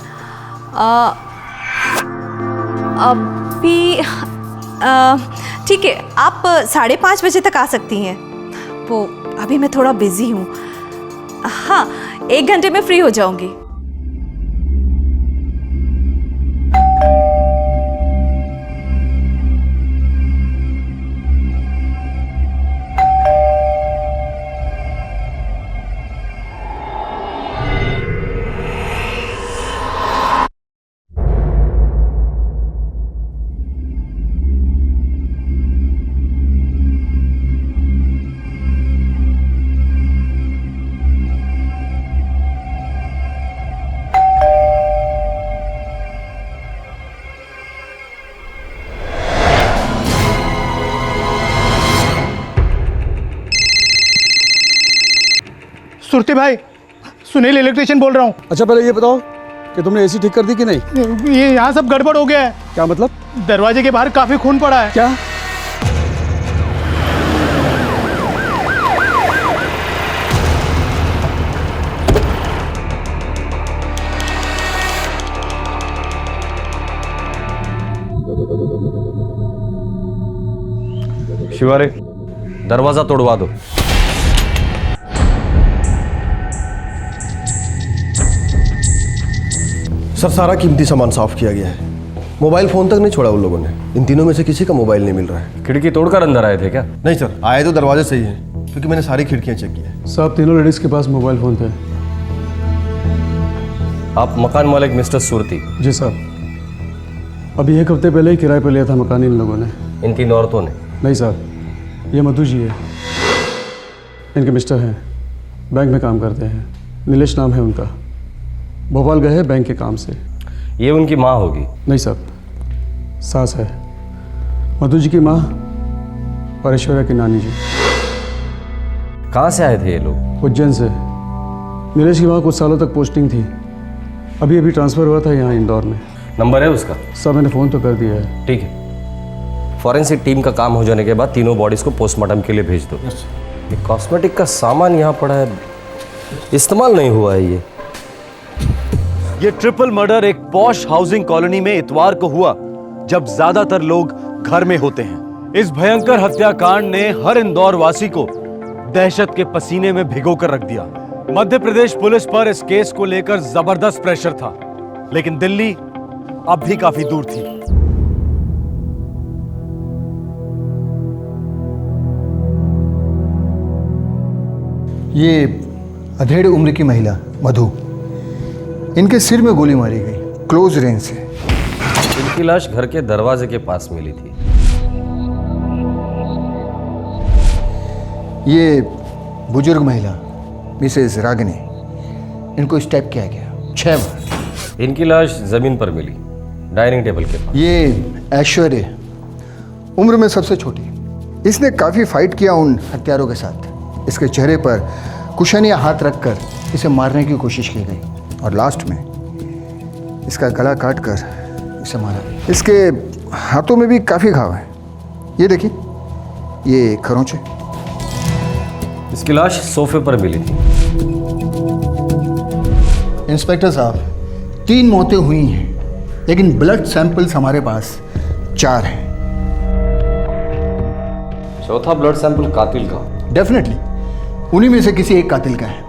ठीक है, आप 5:30 बजे तक आ सकती हैं। वो अभी मैं थोड़ा बिजी हूँ। हाँ, 1 घंटे में फ्री हो जाऊंगी। सुरती भाई, सुनील इलेक्ट्रिशियन बोल रहा हूँ। अच्छा पहले ये बताओ कि तुमने एसी ठीक कर दी कि नहीं? ये यहाँ सब गड़बड़ हो गया है। क्या मतलब? दरवाजे के बाहर काफी खून पड़ा है। क्या? शिवारे, दरवाजा तोड़वा दो। सर सारा कीमती सामान साफ किया गया है। मोबाइल फोन तक नहीं छोड़ा उन लोगों ने। इन तीनों में से किसी का मोबाइल नहीं मिल रहा है। खिड़की तोड़कर अंदर आए थे क्या? नहीं सर, आए तो दरवाजे से ही है, क्योंकि मैंने सारी खिड़कियां चेक की है। साहब तीनों लेडीज के पास मोबाइल फोन थे। आप मकान मालिक मिस्टर सुरती? जी साहब, अभी 1 हफ्ते पहले ही किराए पर लिया था मकान इन लोगों ने। इन 3 औरतों ने? नहीं साहब, ये मधु जी है, इनके मिस्टर हैं, बैंक में काम करते हैं, नीलेश नाम है उनका, भोपाल गए हैं बैंक के काम से। ये उनकी माँ होगी? नहीं साहब, सास है, मधु जी की माँ और ऐश्वर्या की नानी जी। कहाँ से आए थे ये लोग? उज्जैन से। नीलेश की वहाँ कुछ सालों तक पोस्टिंग थी, अभी अभी ट्रांसफ़र हुआ था यहाँ इंदौर में। नंबर है उसका? सब मैंने फ़ोन तो कर दिया है। ठीक है, फॉरेंसिक टीम का काम हो जाने के बाद तीनों बॉडीज को पोस्टमार्टम के लिए भेज दो। ये कॉस्मेटिक का सामान यहाँ पड़ा है, इस्तेमाल नहीं हुआ है। ये ट्रिपल मर्डर एक पॉश हाउसिंग कॉलोनी में इतवार को हुआ, जब ज्यादातर लोग घर में होते हैं। इस भयंकर हत्याकांड ने हर इंदौर वासी को दहशत के पसीने में भिगोकर रख दिया। मध्य प्रदेश पुलिस पर इस केस को लेकर जबरदस्त प्रेशर था, लेकिन दिल्ली अब भी काफी दूर थी। ये अधेड़ उम्र की महिला मधु, इनके सिर में गोली मारी गई, क्लोज रेंज से। इनकी लाश घर के दरवाजे के पास मिली थी। ये बुजुर्ग महिला मिसेज रागिनी, इनको स्टैप किया गया 6 बार। इनकी लाश जमीन पर मिली, डाइनिंग टेबल के पास। ये ऐश्वर्या, उम्र में सबसे छोटी, इसने काफ़ी फाइट किया उन हत्यारों के साथ। इसके चेहरे पर कुशनिया हाथ रखकर इसे मारने की कोशिश की गई और लास्ट में इसका गला काट कर इसे मारा गया। इसके हाथों में भी काफ़ी घाव है, ये देखिए, ये खरोंचे। इसकी लाश सोफे पर मिली थी। इंस्पेक्टर साहब, 3 मौतें हुई हैं, लेकिन ब्लड सैंपल्स हमारे पास 4 हैं। चौथा ब्लड सैंपल कातिल का? डेफिनेटली उन्हीं में से किसी एक कातिल का है,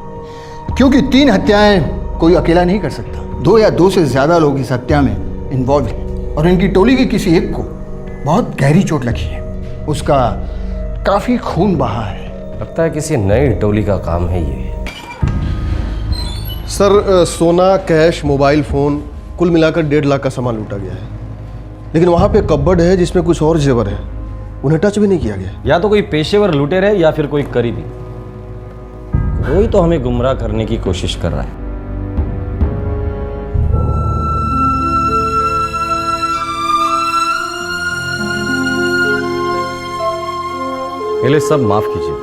क्योंकि 3 हत्याएं कोई अकेला नहीं कर सकता। 2 या 2 से ज़्यादा लोग इस हत्या में इन्वॉल्व हैं और इनकी टोली के किसी एक को बहुत गहरी चोट लगी है। उसका काफ़ी खून बहा है। लगता है किसी नई टोली का काम है ये। सर सोना, कैश, मोबाइल फ़ोन कुल मिलाकर 1.5 लाख का सामान लूटा गया है, लेकिन वहाँ पे कब्बर्ड है जिसमें कुछ और जेवर है, उन्हें टच भी नहीं किया गया। या तो कोई पेशेवर लुटेर है या फिर कोई करीबी, कोई तो हमें गुमराह करने की कोशिश कर रहा है। पहले सब माफ कीजिए,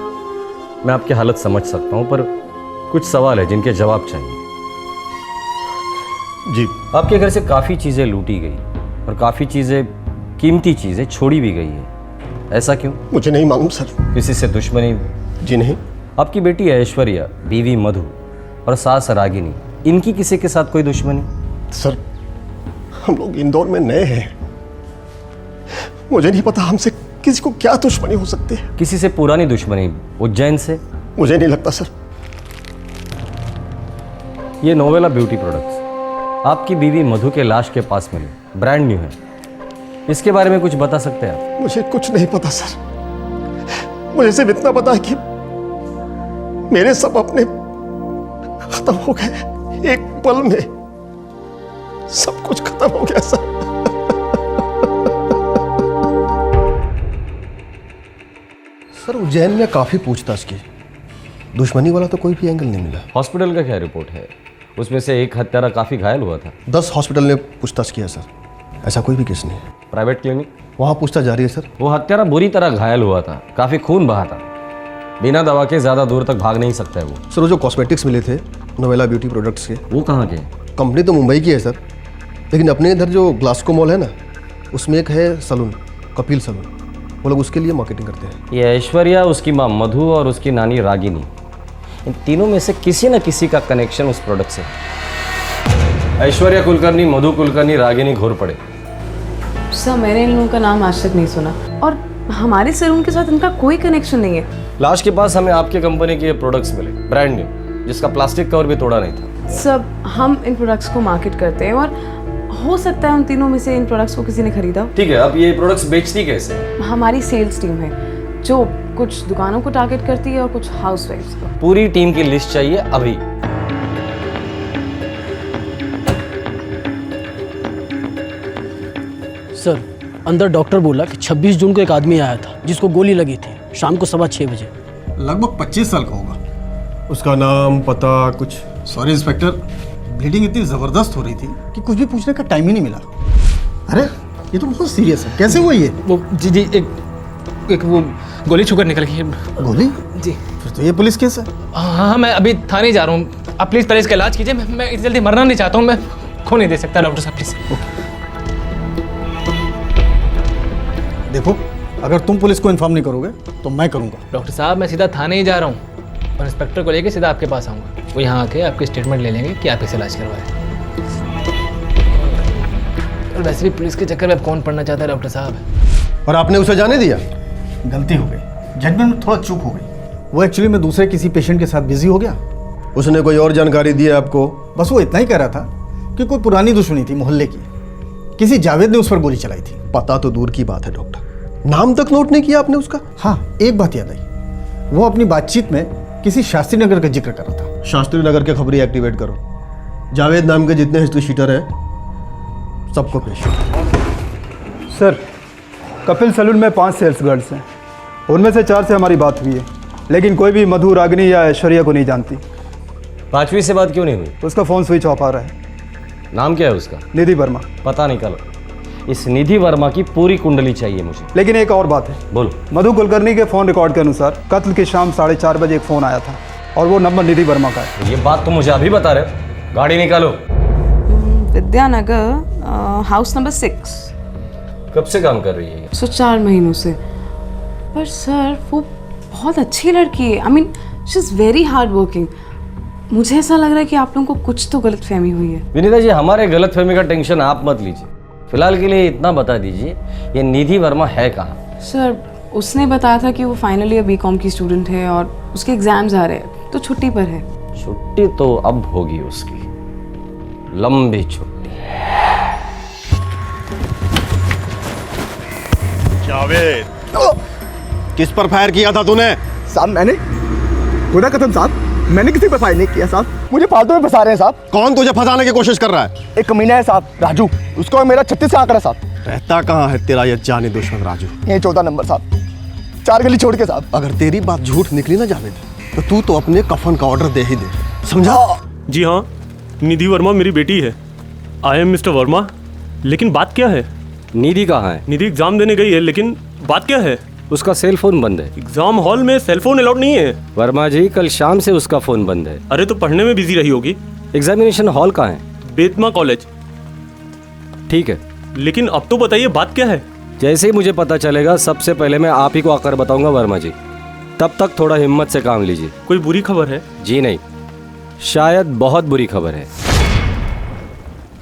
मैं आपकी हालत समझ सकता हूं, पर कुछ सवाल है जिनके जवाब चाहिए। जी। आपके घर से काफी चीजें लूटी गई और काफी चीजें, कीमती चीजें छोड़ी भी गई है, ऐसा क्यों? मुझे नहीं मालूम सर। किसी से दुश्मनी? जी नहीं। आपकी बेटी ऐश्वर्या, बीवी मधु और सास रागिनी, इनकी किसी के साथ कोई दुश्मनी? सर हम लोग इंदौर में नए हैं, मुझे नहीं पता हमसे किसी को क्या दुश्मनी हो सकती है। किसी से पुरानी दुश्मनी उज्जैन से? मुझे नहीं लगता सर। ये नोवेला ब्यूटी प्रोडक्ट्स आपकी बीवी मधु के लाश के पास मिले, ब्रांड न्यू है, इसके बारे में कुछ बता सकते हैं आप? मुझे कुछ नहीं पता सर, मुझे सिर्फ इतना पता है कि मेरे सब अपने खत्म हो गए, एक पल में सब कुछ खत्म हो गया सर। सर उज्जैन में काफी पूछताछ की, दुश्मनी वाला तो कोई भी एंगल नहीं मिला। हॉस्पिटल का क्या रिपोर्ट है? उसमें से एक हत्यारा काफी घायल हुआ था। 10 हॉस्पिटल ने पूछताछ किया सर, ऐसा कोई भी केस नहीं। Private clinic? वहाँ पूछताछ जारी है सर। वो हत्यारा बुरी तरह घायल हुआ था, काफी खून बहा था, बिना दवा के ज़्यादा दूर तक भाग नहीं सकता है वो। सर वो जो कॉस्मेटिक्स मिले थे नोवेला ब्यूटी प्रोडक्ट्स के, वो कहाँ के? कंपनी तो मुंबई की है सर, लेकिन अपने इधर जो ग्लास्को मॉल है ना, उसमें एक है सलून, कपिल सलून, वो लोग उसके लिए मार्केटिंग करते हैं। ये ऐश्वर्या, उसकी माँ मधु और उसकी नानी रागिनी, इन तीनों में से किसी न किसी का कनेक्शन उस प्रोडक्ट से। ऐश्वर्या कुलकर्णी, मधु कुलकर्णी, रागिनी घोरपड़े। सर मैंने इन लोगों का नाम आज तक नहीं सुना और हमारे सैलून के साथ इनका कोई कनेक्शन नहीं है। लास्ट के पास हमें आपके कंपनी के प्रोडक्ट्स मिले, ब्रांड न्यू, जिसका प्लास्टिक कवर भी तोड़ा नहीं था। सब हम इन प्रोडक्ट्स को मार्केट करते हैं और हो सकता है उन तीनों में से इन प्रोडक्ट्स को किसी ने खरीदा। ठीक है, अब ये प्रोडक्ट्स बेचती कैसे? हमारी सेल्स टीम है जो कुछ दुकानों को टारगेट करती है और कुछ हाउसवाइफ्स को। पूरी टीम की लिस्ट चाहिए अभी। सर अंदर डॉक्टर बोला कि 26 जून को एक आदमी आया था जिसको गोली लगी थी, शाम को 6:15 बजे। लगभग 25 साल का होगा। उसका नाम पता कुछ? सॉरी इंस्पेक्टर, ब्लीडिंग इतनी ज़बरदस्त हो रही थी कि कुछ भी पूछने का टाइम ही नहीं मिला। अरे ये तो बहुत सीरियस है, कैसे हुआ ये? वो जी एक वो गोली छूकर निकल गई। गोली? जी। फिर तो ये पुलिस केस है। हाँ, मैं अभी थाने जा रहा हूँ, आप प्लीज़ पहले इसका इलाज कीजिए। मैं इतनी जल्दी मरना नहीं चाहता हूँ, मैं खो नहीं दे सकता डॉक्टर साहब, प्लीज़। देखो, अगर तुम पुलिस को इन्फॉर्म नहीं करोगे तो मैं करूँगा। डॉक्टर साहब मैं सीधा थाने ही जा रहा हूँ और इंस्पेक्टर को लेके सीधा आपके पास आऊँगा। वो यहाँ आके आपकी स्टेटमेंट ले लेंगे कि आप इसे इलाज करवाएं। और वैसे भी पुलिस के चक्कर में कौन पढ़ना चाहता है डॉक्टर साहब? और आपने उसे जाने दिया? गलती हो गई, जजमेंट में थोड़ा चूक हो गई। वो एक्चुअली में दूसरे किसी पेशेंट के साथ बिजी हो गया। उसने कोई और जानकारी दी है आपको? बस वो इतना ही कह रहा था कि कोई पुरानी दुश्मनी थी मोहल्ले की, किसी जावेद ने उस पर गोली चलाई थी। पता तो दूर की बात है डॉक्टर, नाम तक नोट नहीं किया आपने उसका? हाँ, एक बात याद आई, वो अपनी बातचीत में किसी शास्त्री नगर का जिक्र कर रहा था। शास्त्री नगर के खबरी एक्टिवेट करो, जावेद नाम के जितने हिस्ट्री शीटर हैं सबको पेश। सर कपिल सैलून में 5 सेल्स गर्ल्स हैं, उनमें से 4 से हमारी बात हुई है, लेकिन कोई भी मधु, रागिनी या ऐश्वर्या को नहीं जानती। 5वीं से बात क्यों नहीं हुई? उसका फ़ोन स्विच ऑफ आ रहा है। नाम क्या है उसका? निधि वर्मा। पता निकालो, इस निधि वर्मा की पूरी कुंडली चाहिए मुझे। लेकिन एक और बात है। बोलो। मधु कुलकर्णी के फ़ोन रिकॉर्ड के अनुसार कत्ल की शाम 4:30 बजे एक फ़ोन आया था और वो नंबर निधि वर्मा का है। ये बात तो मुझे अभी बता रहे हो, गाड़ी निकालो। Vidyanagar house number 6। कब से काम कर रही है? 4 महीनों से। पर सर वो बहुत अच्छी लड़की है, I mean she is very hard working. मुझे ऐसा लग रहा है कि आप लोगों को कुछ तो गलतफहमी हुई है। विनीता जी, हमारे गलतफहमी का टेंशन आप मत लीजिए, फिलहाल के लिए इतना बता दीजिए, ये निधि वर्मा है कहाँ? सर उसने बताया था कि वो फाइनल ईयर बीकॉम की स्टूडेंट है और उसके एग्जाम्स आ रहे हैं तो छुट्टी पर है। छुट्टी तो अब होगी उसकी, लंबी छुट्टी। जावेद, किस पर फायर किया था तूने? साहब मैंने, खुदा कसम साहब, मैंने किसी पर फायर नहीं किया साहब, मुझे फालतू में फंसा रहे हैं साहब। कौन तुझे फंसाने की कोशिश कर रहा है? एक कमीना है साहब, राजू, उसका और मेरा 36 का आंकड़ा साहब। रहता कहाँ है तेरा ये जाने दुश्मन राजू? ये 14 नंबर साहब, 4 गली छोड़ के साहब। अगर तेरी बात झूठ निकली ना जावेद, तो तू तो अपने कफन का ऑर्डर दे ही दे, समझा? जी हाँ, निधि वर्मा मेरी बेटी है। I am mister Verma. लेकिन बात क्या है? निधि कहाँ है? निधि एग्जाम देने गई है, लेकिन बात क्या है? उसका सेल फोन बंद है। एग्जाम हॉल में सेल फोन अलाउड नहीं है। वर्मा जी, कल शाम से उसका फोन बंद है। अरे तो पढ़ने में बिजी रही होगी। एग्जामिनेशन हॉल कहाँ है? बेतमा कॉलेज। ठीक है, लेकिन अब तो बताइए बात क्या है? जैसे ही मुझे पता चलेगा सबसे पहले मैं आप ही को आकर बताऊंगा वर्मा जी, तब तक थोड़ा हिम्मत से काम लीजिए। कोई बुरी खबर है? जी नहीं, शायद बहुत बुरी खबर है।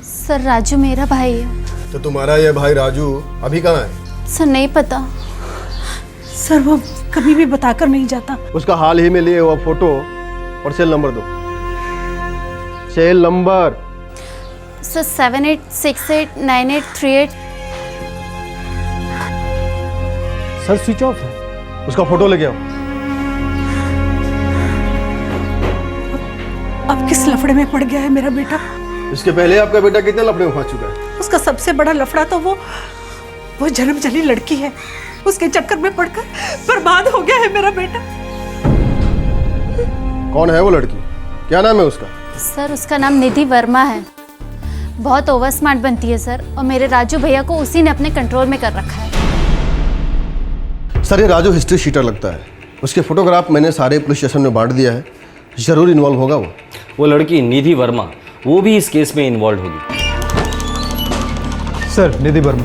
सर राजू मेरा भाई है। तो तुम्हारा ये भाई राजू अभी कहाँ है? सर नहीं पता। सर वो कभी भी बताकर नहीं जाता। उसका हाल ही में लिए हुआ फोटो और सेल नंबर दो। Cell number? Sir 78689838। Sir switch off है। उसका फोटो लेके आओ। अब किस लफड़े में पड़ गया है मेरा बेटा? इसके पहले आपका बेटा कितने लफड़े में फंस चुका है? उसका सबसे बड़ा लफड़ा तो वो जन्मजली लड़की है, उसके चक्कर में पड़कर बर्बाद हो गया है मेरा बेटा। कौन है वो लड़की? क्या नाम है उसका? सर उसका नाम निधि वर्मा है। बहुत ओवर स्मार्ट बनती है सर, और मेरे राजू भैया को उसी ने अपने कंट्रोल में कर रखा है। सर ये राजू हिस्ट्री शीटर लगता है, उसके फोटोग्राफ मैंने सारे पुलिस स्टेशन में बांट दिया है, ज़रूर इन्वॉल्व होगा वो लड़की निधि वर्मा, वो भी इस केस में इन्वॉल्व होगी। Sir, Nidhi Verma.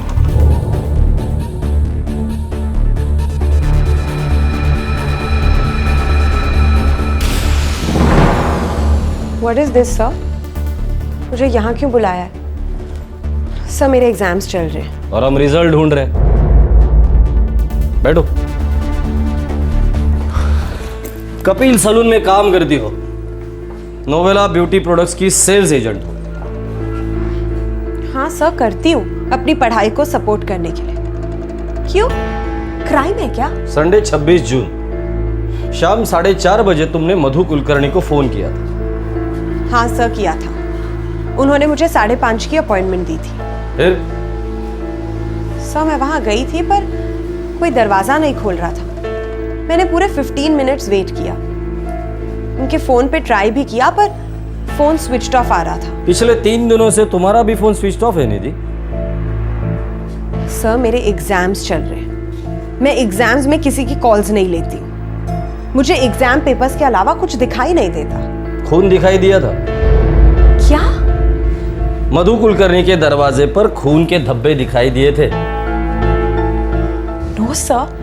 What is this, sir? मुझे यहाँ क्यों बुलाया है? सर, मेरे एग्जाम्स चल रहे हैं। और हम रिजल्ट ढूंढ रहे हैं। बैठो। कपिल सलून में काम करती हो, नोवेला ब्यूटी प्रोडक्ट्स की सेल्स एजेंट हो। हाँ सर, करती हूँ अपनी पढ़ाई को सपोर्ट करने के लिए। क्यों? क्राइम है क्या? संडे 26 जून शाम 4:30 बजे तुमने मधु कुलकर्णी को फोन किया था। हाँ सर, किया था। उन्होंने मुझे 5:30 की अपॉइंटमेंट दी थी। फिर? सर, मैं वहां गई थी पर कोई दरवाजा नहीं खोल रहा था। मैंने पूरे 15 मिनट्स वेट किया। उनके फोन पे ट्राई भी किया पर फोन स्विच्ड ऑफ आ रहा था। पिछले 3 दिनों से तुम्हारा भी फोन स्विच ऑफ है निधि। सर, मेरे एग्जाम्स चल रहे हैं। मैं एग्जाम्स में किसी की कॉल्स नहीं लेती। मुझे एग्जाम पेपर्स के अलावा कुछ दिखाई नहीं देता। खून दिखाई दिया था? क्या? मधु कुलकर्णी के दरवाजे पर खून के धब्बे दिखाई दिए थे। नो सर,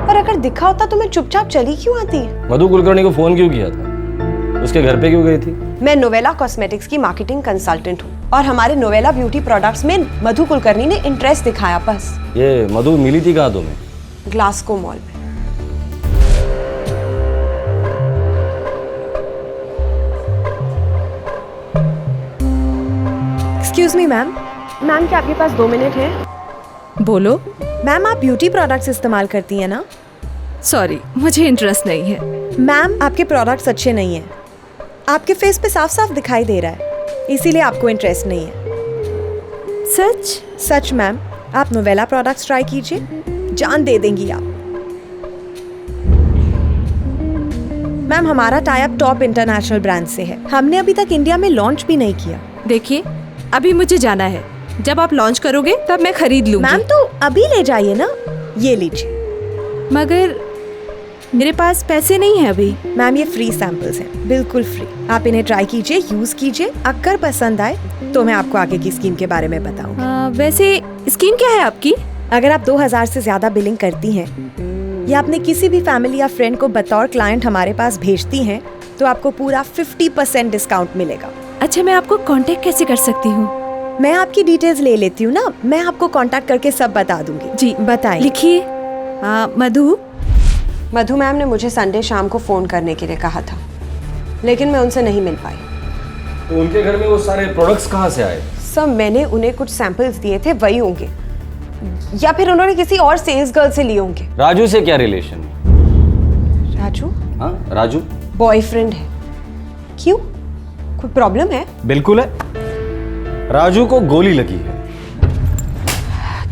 और अगर दिखा होता तो मैं चुपचाप चली क्यों आती? मधु कुलकर्णी को फोन क्यों किया था? उसके घर पे क्यों गई थी? मैं नोवेला कॉस्मेटिक्स की मार्केटिंग कंसल्टेंट हूँ और हमारे नोवेला ब्यूटी प्रोडक्ट्स में मधु कुलकर्णी ने इंटरेस्ट दिखाया। बस। ये मधु मिली थी कहाँ तुम्हें? ग्लासको मॉल में। Excuse me ma'am. मैम, क्या आपके पास 2 मिनट है? बोलो। मैम, आप ब्यूटी प्रोडक्ट्स इस्तेमाल करती हैं ना? सॉरी, मुझे इंटरेस्ट नहीं है। मैम, आपके प्रोडक्ट्स अच्छे नहीं हैं। आपके फेस पे साफ साफ दिखाई दे रहा है, इसीलिए आपको इंटरेस्ट नहीं है। सच? सच मैम। आप नोवेला प्रोडक्ट्स ट्राई कीजिए, जान दे देंगी आप। मैम, हमारा tie up top international brand से है। हमने अभी तक इंडिया में लॉन्च भी नहीं किया। देखिए, अभी मुझे जाना है। जब आप लॉन्च करोगे तब मैं खरीद लूंगी। मैम, तो अभी ले जाइए ना। ये लीजिए। मगर मेरे पास पैसे नहीं है अभी। मैम, ये फ्री सैंपल्स हैं, बिल्कुल फ्री। आप इन्हें ट्राई कीजिए, यूज कीजिए। अगर पसंद आए तो मैं आपको आगे की स्कीम के बारे में बताऊंगी। वैसे स्कीम क्या है आपकी? अगर आप 2000 से ज्यादा बिलिंग करती हैं या अपने किसी भी फैमिली या फ्रेंड को बतौर क्लाइंट हमारे पास भेजती हैं तो आपको पूरा 50% डिस्काउंट मिलेगा। अच्छा, मैं आपको कांटेक्ट कैसे कर सकती हूँ? मैं आपकी डिटेल्स ले लेती हूँ ना, मैं आपको कांटेक्ट करके सब बता दूंगी। जी बताइए। लिखिए। मधु मैम ने मुझे संडे शाम को फोन करने के लिए कहा था, लेकिन मैं उनसे नहीं मिल पाई। तो उनके घर में वो सारे प्रोडक्ट्स कहाँ से आए? सब मैंने उन्हें कुछ सैंपल्स दिए थे, वही होंगे, या फिर उन्होंने किसी और सेल्स गर्ल से लिए होंगे। राजू से क्या रिलेशन? राजू? हाँ, राजू बॉयफ्रेंड है। क्यों, कोई प्रॉब्लम है? बिल्कुल है। राजू को गोली लगी है।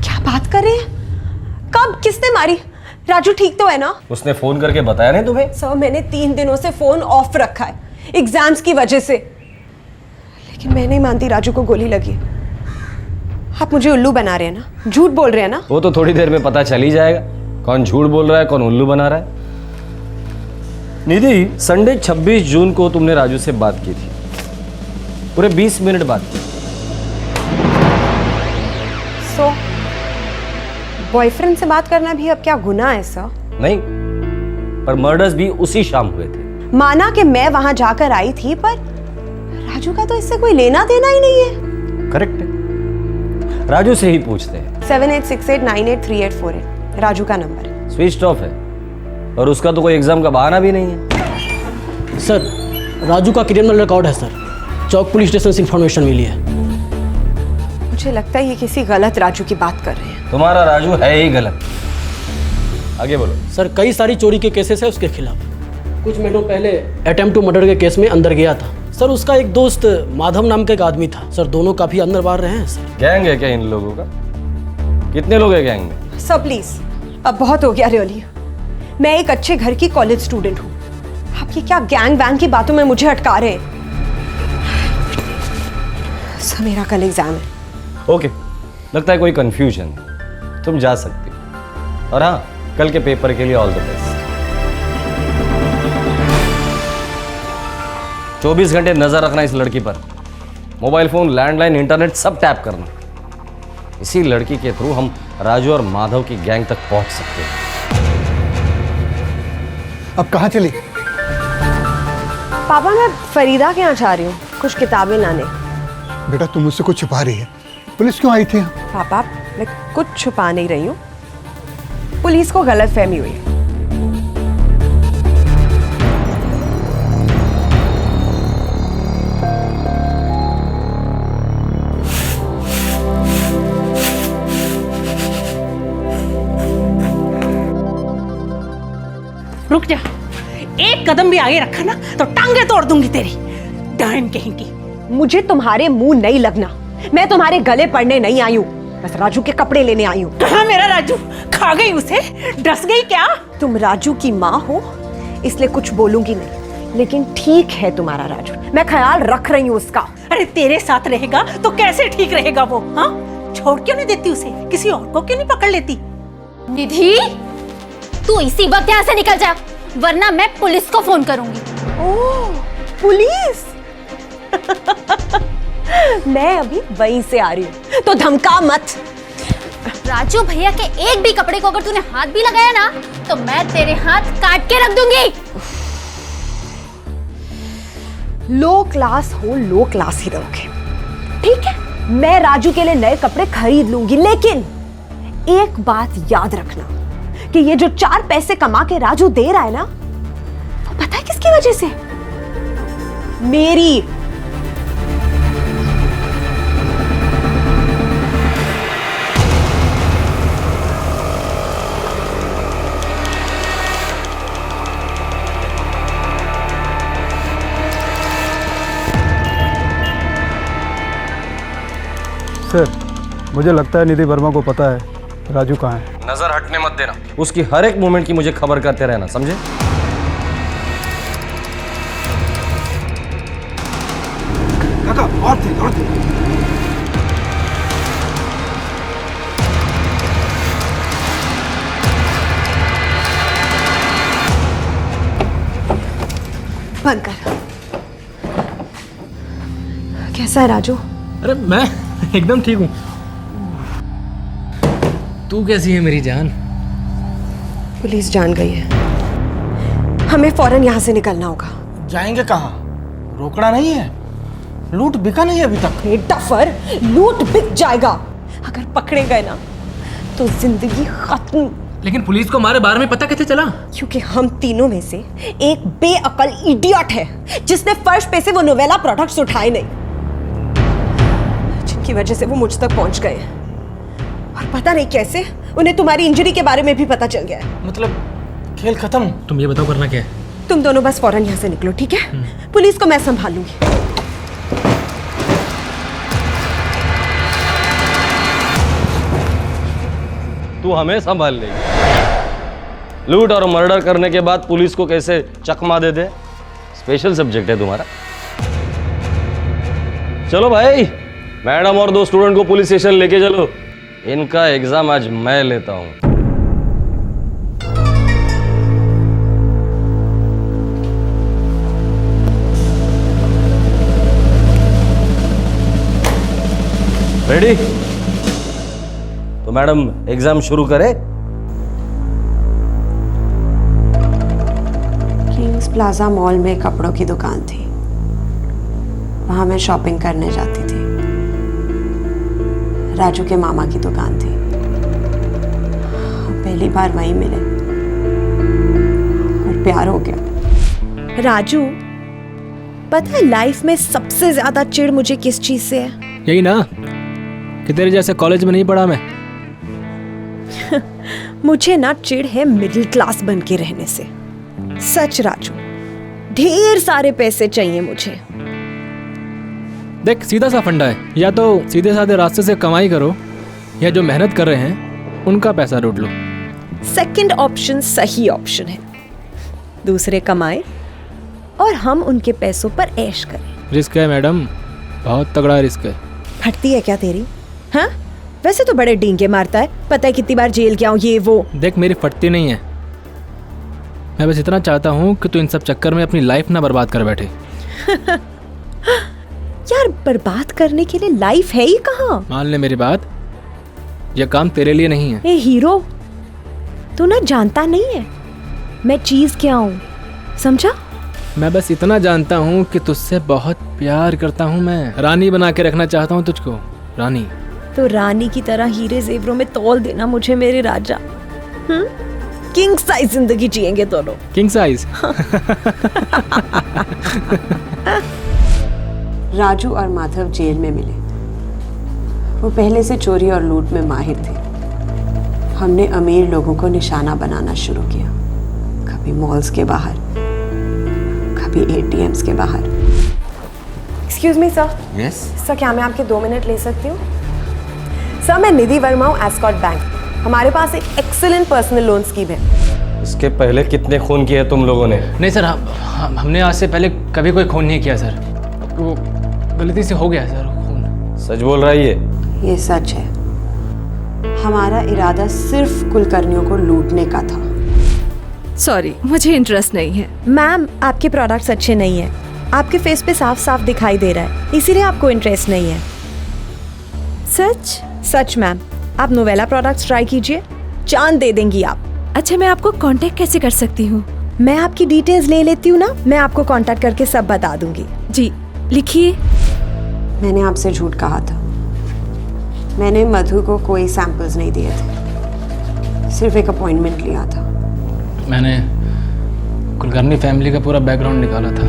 क्या बात कर रहे हैं? कब, किसने मारी? राजू ठीक तो है ना? उसने फोन करके बताया नहीं तुम्हें? सर, मैंने 3 दिनों से फोन ऑफ रखा है एग्जाम्स की वजह से, लेकिन मैं नहीं मानती राजू को गोली लगी। आप मुझे उल्लू बना रहे हैं ना, झूठ बोल रहे हैं ना? वो तो थोड़ी देर में पता चल ही जाएगा कौन झूठ बोल रहा है, कौन उल्लू बना रहा है। निधि, संडे 26 जून को तुमने राजू से बात की थी, पूरे 20 मिनट बात की। सो बॉयफ्रेंड से बात करना भी अब क्या गुनाह है सर? नहीं, पर मर्डर्स भी उसी शाम हुए थे। माना कि मैं वहां जाकर आई थी, पर राजू का तो इससे कोई लेना देना ही नहीं है। करेक्ट है, राजू से ही पूछते हैं। 7868983848 राजू का नंबर है। स्विच ऑफ है और उसका तो कोई एग्जाम का बहाना भी नहीं है। सर, राजू का क्रिमिनल रिकॉर्ड है सर, चौक पुलिस स्टेशन से इंफॉर्मेशन मिली है। मुझे लगता है ये किसी गलत राजू की बात कर रहे हैं। तुम्हारा राजू है ही गलत। आगे बोलो। सर, कई सारी चोरी के केसेस है उसके खिलाफ। कुछ महीनों पहले अटेम्प्ट टू मर्डर के केस में अंदर गया था सर। उसका एक दोस्त माधव नाम का एक आदमी था सर, दोनों काफी अंदर बाहर रहे हैं सर। गैंग है क्या इन लोगों का? कितने लोग हैं गैंग में? सर प्लीज, अब बहुत हो गया रियली। मैं एक अच्छे घर की कॉलेज स्टूडेंट हूँ, आप ये क्या गैंग वैंग की बातों में मुझे अटका रहे हैं? सर, मेरा कल एग्जाम है। ओके, लगता है कोई कंफ्यूजन है, तुम जा सकती हो। और हाँ, कल के पेपर के लिए ऑल द बेस्ट। 24 घंटे नजर रखना इस लड़की पर, मोबाइल फोन, लैंडलाइन, इंटरनेट सब टैप करना। इसी लड़की के थ्रू हम राजू और माधव की गैंग तक पहुंच सकते हैं। अब कहाँ चली? पापा मैं फरीदा के यहाँ जा रही हूँ कुछ किताबें लाने। बेटा तुम मुझसे कुछ छुपा रही है। पुलिस क्यों आई थी? पापा मैं कुछ छुपा नहीं रही हूँ, पुलिस को गलतफहमी हुई है। रुक जा, एक कदम भी आगे रखा ना तो टांगे तोड़ दूंगी तेरी, डायन कहीं की। मुझे तुम्हारे मुंह नहीं लगना, मैं तुम्हारे गले पड़ने नहीं आई हूँ, बस राजू के कपड़े लेने आई हूँ। कहाँ मेरा राजू? खा गई उसे? डस गई क्या? तुम राजू की माँ हो इसलिए कुछ बोलूंगी नहीं, लेकिन ठीक है तुम्हारा राजू, मैं ख्याल रख रही हूँ उसका। अरे तेरे साथ रहेगा तो कैसे ठीक रहेगा वो? हाँ, छोड़ क्यों नहीं देती उसे? किसी और को क्यों नहीं पकड़ लेती? निधि, तू इसी वक्त यहाँ से निकल जा, वरना मैं पुलिस को फोन करूंगी। ओह, पुलिस? मैं अभी वहीं से आ रही हूँ, तो धमका मत। राजू भैया के एक भी कपड़े को अगर तूने हाथ भी लगाया ना तो मैं तेरे हाथ काट के रख दूंगी। लो क्लास हो, लो क्लास ही रहोगे, ठीक है? मैं राजू के लिए नए कपड़े खरीद लूंगी, लेकिन एक बात याद रखना कि ये जो 4 पैसे कमा के राजू दे रहा है ना, वो पता है किसकी वजह से? मेरी। सर, मुझे लगता है निधि वर्मा को पता है राजू कहाँ है। नजर हटने मत देना, उसकी हर एक मूवमेंट की मुझे खबर करते रहना, समझे? काका, और थे। बंद कर। कैसा है राजू? अरे मैं एकदम ठीक हूँ। तू कैसी है मेरी जान? पुलिस जान गई है, हमें फौरन यहाँ से निकलना होगा। जाएंगे कहाँ? रोकड़ा नहीं है, लूट बिका नहीं अभी तक। डफर, लूट बिक जाएगा, अगर पकड़े गए ना तो जिंदगी खत्म। लेकिन पुलिस को हमारे बारे में पता कैसे चला? क्योंकि हम तीनों में से एक बेअकल इडियट है जिसने फर्श पे से वो नोवेला प्रोडक्ट्स उठाए नहीं, जिनकी वजह से वो मुझ तक पहुंच गए, और पता नहीं कैसे उन्हें तुम्हारी इंजरी के बारे में भी पता चल गया है। मतलब खेल खत्म? तुम ये बताओ करना क्या है? तुम दोनों बस फौरन यहाँ से निकलो, ठीक है? पुलिस को मैं संभालूंगी। तू हमें संभाल लेगी। लूट और मर्डर करने के बाद पुलिस को कैसे चकमा दे दे, स्पेशल सब्जेक्ट है तुम्हारा। चलो भाई, मैडम और 2 स्टूडेंट को पुलिस स्टेशन लेके चलो, इनका एग्जाम आज मैं लेता हूं। रेडी? तो मैडम एग्जाम शुरू करें? किंग्स प्लाजा मॉल में कपड़ों की दुकान थी, वहां मैं शॉपिंग करने जाती थी। राजू के मामा की दुकान थी, पहली बार वहीं मिले और प्यार हो गया। राजू, पता है लाइफ में सबसे ज्यादा चिढ़ मुझे किस चीज से है? यही ना कि तेरे जैसे कॉलेज में नहीं पढ़ा मैं। मुझे ना चिढ़ है मिडिल क्लास बन के रहने से। सच राजू, ढेर सारे पैसे चाहिए मुझे। देख, सीधा सा फंडा है, या तो सीधे साधे रास्ते से कमाई करो, या जो मेहनत कर रहे हैं उनका पैसा लूट लो। सेकंड ऑप्शन सही ऑप्शन है, दूसरे कमाए और हम उनके पैसों पर ऐश करें। रिस्क है मैडम, बहुत तगड़ा रिस्क है। फटती है क्या तेरी? हाँ, वैसे तो बड़े डींगे मारता है, पता है कितनी बार जेल गया हूँ, ये वो। देख, मेरी फटती नहीं है, मैं बस इतना चाहता हूँ कि तू इन सब चक्कर में अपनी लाइफ ना बर्बाद कर बैठे। यार बर्बाद करने के लिए लाइफ है ही कहाँ। मान ले मेरी बात, यह काम तेरे लिए नहीं है। ए हीरो, तू ना जानता नहीं है मैं चीज क्या हूँ, समझा? मैं बस इतना जानता हूँ कि तुझसे बहुत प्यार करता हूँ। मैं रानी बना के रखना चाहता हूँ तुझको, रानी। तो रानी की तरह हीरे जेवरों में तौल देना मुझे मेरे राजा। किंग साइज जिंदगी जिएंगे दोनों। King size. राजू और माधव जेल में मिले। वो पहले से चोरी और लूट में माहिर थे। हमने अमीर लोगों को निशाना बनाना शुरू किया, कभी मॉल्स के बाहर, कभी एटीएम्स के बाहर। Excuse me sir. Yes sir, क्या मैं आपके 2 मिनट ले सकती हूँ? सर, मैं निधि वर्मा हूँ, एस्कॉट बैंक। हमारे पास एक एक्सीलेंट पर्सनल लोन स्कीम है। इसके पहले कितने खून किए तुम लोगों ने? नहीं सर, हमने आज से पहले कभी कोई खून नहीं किया सर। वो गलती से हो गया सर खून। सच बोल रहा है ये सच है। हमारा इरादा सिर्फ कुलकर्णियों को लूटने का था। सॉरी, मुझे इंटरेस्ट नहीं है। मैम, आपके प्रोडक्ट्स अच्छे नहीं हैं। आपके फेस पे साफ साफ दिखाई दे रहा है, इसीलिए आपको इंटरेस्ट नहीं है। सच? सच मैम। आप नोवेला प्रोडक्ट्स ट्राई कीजिए, चांद दे देंगी आप। अच्छा, मैं आपको कांटेक्ट कैसे कर सकती हूँ? मैं आपकी डिटेल्स ले लेती हूँ ना, मैं आपको कांटेक्ट करके सब बता दूंगी। जी लिखिए। मैंने आपसे झूठ कहा था। मैंने मधु को कोई सैंपल्स नहीं दिए थे, सिर्फ एक अपॉइंटमेंट लिया था। मैंने कुलकर्णी फैमिली का पूरा बैकग्राउंड निकाला था।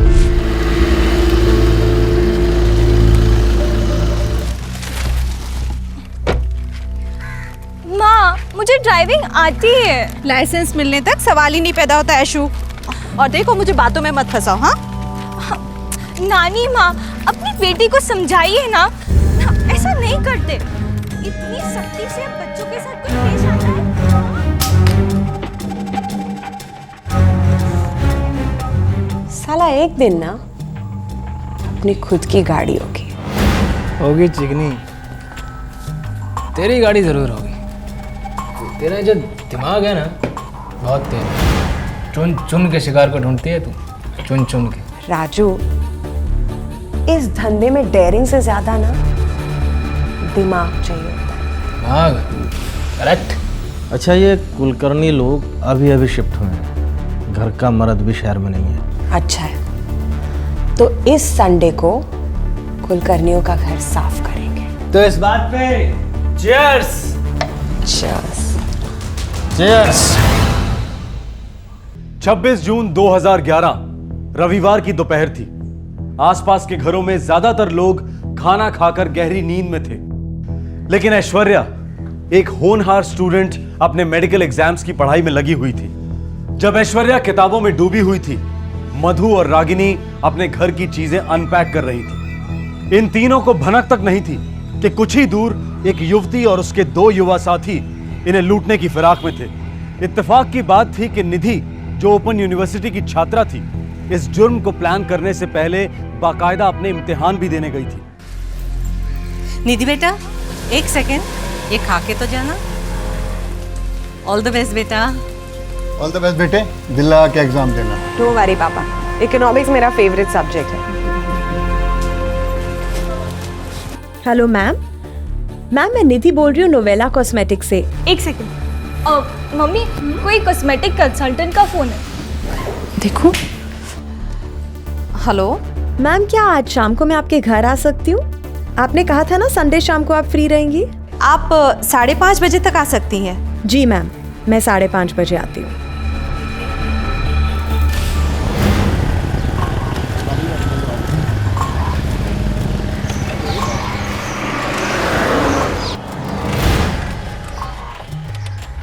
माँ, मुझे ड्राइविंग आती है। लाइसेंस मिलने तक सवाल ही नहीं पैदा होता ऐशु। और देखो, मुझे बातों में मत फंसाओ। हाँ नानी माँ, अपनी बेटी को समझाइए ना, ऐसा नहीं करते। इतनी सख्ती से अब बच्चों के साथ कोई पेश आता है? साला एक दिन ना अपनी खुद की गाड़ी होगी चिकनी, तेरी गाड़ी जरूर होगी। तेरा जो दिमाग है ना, बहुत तेज। चुन चुन के शिकार को ढूंढती है तू, चुन चुन के। राजू, इस धंधे में डेयरिंग से ज्यादा ना दिमाग चाहिए होता है। दिमाग? करेक्ट। अच्छा, ये कुलकर्णी लोग अभी अभी शिफ्ट हुए हैं, घर का मर्द भी शहर में नहीं है। अच्छा है, तो इस संडे को कुलकर्णियों का घर साफ करेंगे। तो इस बात पे चीयर्स। चीयर्स। चीयर्स। 26 जून 2011 रविवार की दोपहर थी। आसपास के घरों में ज्यादातर लोग खाना खाकर गहरी नींद में थे, लेकिन ऐश्वर्या, एक होनहार स्टूडेंट, अपने मेडिकल एग्जाम्स की पढ़ाई में लगी हुई थी। जब ऐश्वर्या किताबों में डूबी हुई थी, मधु और रागिनी अपने घर की चीजें अनपैक कर रही थी। इन तीनों को भनक तक नहीं थी कि कुछ ही दूर एक युवती और उसके 2 युवा साथी इन्हें लूटने की फिराक में थे। इत्तेफाक की बात थी कि निधि, जो ओपन यूनिवर्सिटी की छात्रा थी, इस जुर्म को प्लान करने से पहले बाकायदा अपने इम्तिहान भी देने गई थी। निधि बेटा, एक सेकेंड, ये खा के तो जाना। ऑल द बेस्ट बेटा। ऑल द बेस्ट बेटे, दिल लगा के एग्जाम देना। डोंट वरी पापा, इकोनॉमिक्स मेरा फेवरेट सब्जेक्ट है। हेलो मैम, मैं निधि बोल रही हूँ नोवेला कॉस्मेटिक से। एक सेकंड। मम्मी, कोई कॉस्मेटिक कंसल्टेंट का फोन है। देखो। हेलो मैम, क्या आज शाम को मैं आपके घर आ सकती हूँ? आपने कहा था ना संडे शाम को आप फ्री रहेंगी। आप 5:30 बजे तक आ सकती हैं। जी मैम, मैं 5:30 बजे आती हूँ।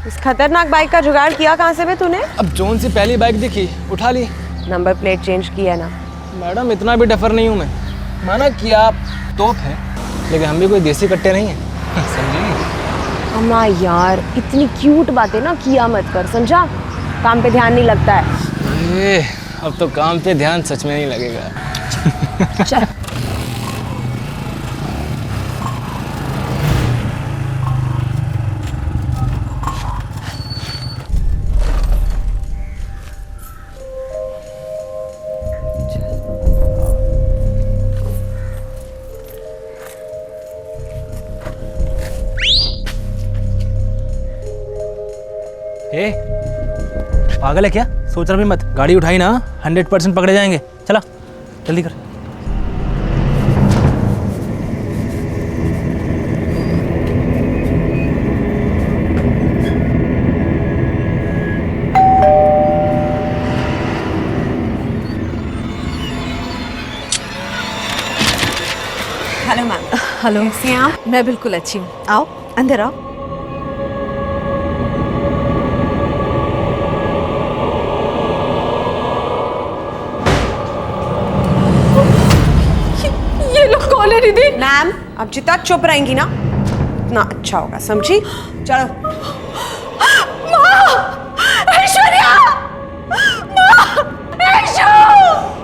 इस खतरनाक बाइक का जुगाड़ किया कहाँ से बे तूने? अब जोन से पहली बाइक दिखी, उठा ली। नंबर प्लेट चेंज किया ना? मैडम, इतना भी डफर नहीं हूँ मैं। माना कि आप तोप हैं, लेकिन हम भी कोई देसी कट्टे नहीं हैं। समझी? अम्मा यार, इतनी क्यूट बातें ना किया मत कर, समझा? काम पे ध्यान नहीं लगता है। अब तो काम पे ध्यान सच में नहीं लगेगा। चल। ए, पागल है क्या? सोच रहा भी मत, गाड़ी उठाई ना 100% पकड़े जाएंगे। चला जल्दी कर। Hello ma'am. हेलो, कैसे हैं आप? मैं बिल्कुल अच्छी हूँ। आओ अंदर आओ। ये लोग कौन है दीदी? मैम, अब जितना चुप रहेंगी ना उतना अच्छा होगा, समझी? चलो। ऐश्वर्या!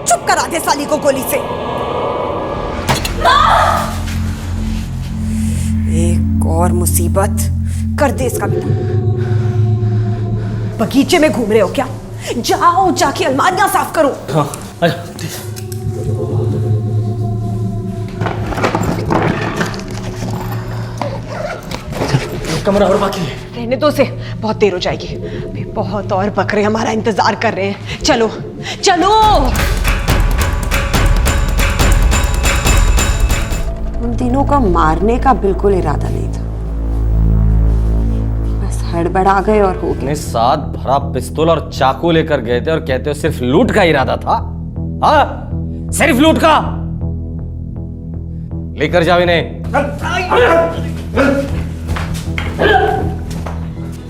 चुप करा दे साली को गोली से। एक और मुसीबत कर दे इसका बेटा। बगीचे में घूम रहे हो क्या? जाओ जाके अलमारियां साफ करो। हाँ, कमरा और बाकी है। रहने दो उसे, बहुत देर हो जाएगी। अभी बहुत और बकरे हमारा इंतजार कर रहे हैं। चलो चलो। उन तीनों को मारने का बिल्कुल इरादा नहीं था, बस हड़बड़ा गए और हो गए। अपने साथ भरा पिस्तौल और चाकू लेकर गए थे और कहते हो सिर्फ लूट का इरादा था? हाँ, सिर्फ लूट का। लेकर जाओ इन्हें।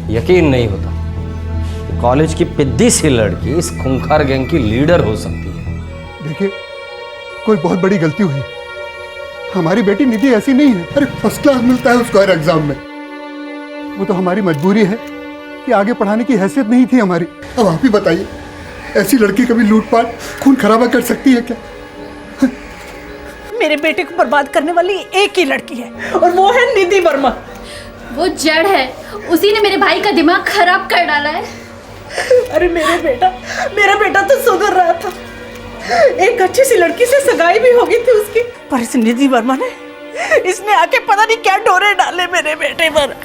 यकीन नहीं होता कॉलेज की पिद्दी सी लड़की इस खूंखार गैंग की लीडर हो सकती है। देखिए, कोई बहुत बड़ी गलती हुई। हमारी बेटी निधि ऐसी नहीं है। अरे फर्स्ट क्लास मिलता है उसको हर एग्जाम में। वो तो हमारी मजबूरी है कि आगे पढ़ाने की हैसियत नहीं थी हमारी। अब आप ही बताइए, ऐसी लड़की कभी लूटपाट खून खराबा कर सकती है क्या? मेरे बेटे को बर्बाद करने वाली एक ही लड़की है और वो है निधि वर्मा। वो जड़ है, उसी ने मेरे भाई का दिमाग खराब कर डाला है। अरे मेरा बेटा तो सुधर रहा था। एक अच्छी सी लड़की से सगाई भी हो गई थी उसकी, पर इस निधि वर्मा ने इसने आके पता नहीं क्या डोरे डाले मेरे बेटे पर।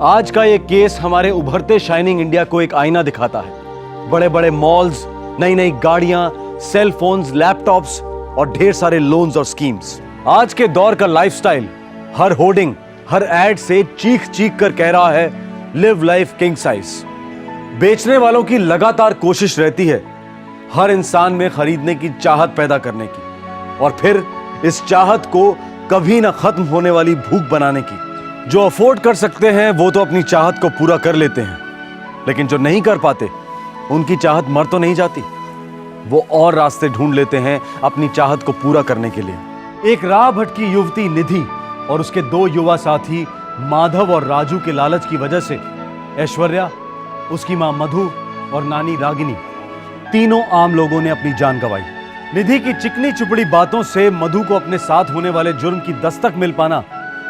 आज का ये केस हमारे उभरते शाइनिंग इंडिया को एक आईना दिखाता है। बड़े बड़े मॉल्स, नई नई गाड़ियां, सेल फोन्स, लैपटॉप्स और ढेर सारे लोन्स और स्कीम्स। आज के दौर का लाइफस्टाइल हर होर्डिंग, हर एड से चीख चीख कर कह रहा है लिव लाइफ किंग साइज। बेचने वालों की लगातार कोशिश रहती है हर इंसान में खरीदने की चाहत पैदा करने की, और फिर इस चाहत को कभी ना खत्म होने वाली भूख बनाने की। जो अफोर्ड कर सकते हैं वो तो अपनी चाहत को पूरा कर लेते हैं, लेकिन जो नहीं कर पाते उनकी चाहत मर तो नहीं जाती। वो और रास्ते ढूंढ लेते हैं अपनी चाहत को पूरा करने के लिए। एक राह भटकी युवती निधि और उसके दो युवा साथी माधव और राजू के लालच की वजह से ऐश्वर्या, उसकी मां मधु और नानी रागिनी, तीनों आम लोगों ने अपनी जान गंवाई। निधि की चिकनी चुपड़ी बातों से मधु को अपने साथ होने वाले जुर्म की दस्तक मिल पाना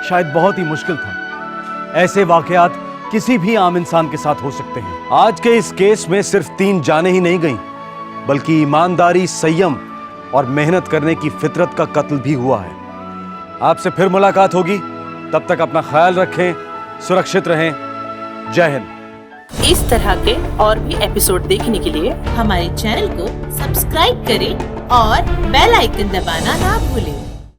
शायद बहुत ही मुश्किल था। ऐसे वाकयात किसी भी आम इंसान के साथ हो सकते हैं। आज के इस केस में सिर्फ 3 जानें ही नहीं गईं, बल्कि ईमानदारी, संयम और मेहनत करने की फितरत का कत्ल भी हुआ है। आपसे फिर मुलाकात होगी, तब तक अपना ख्याल रखें, सुरक्षित रहें। जय हिंद। इस तरह के और भी एपिसोड देखने के लिए हमारे चैनल को सब्सक्राइब करें और बेल आइकन दबाना ना भूलें।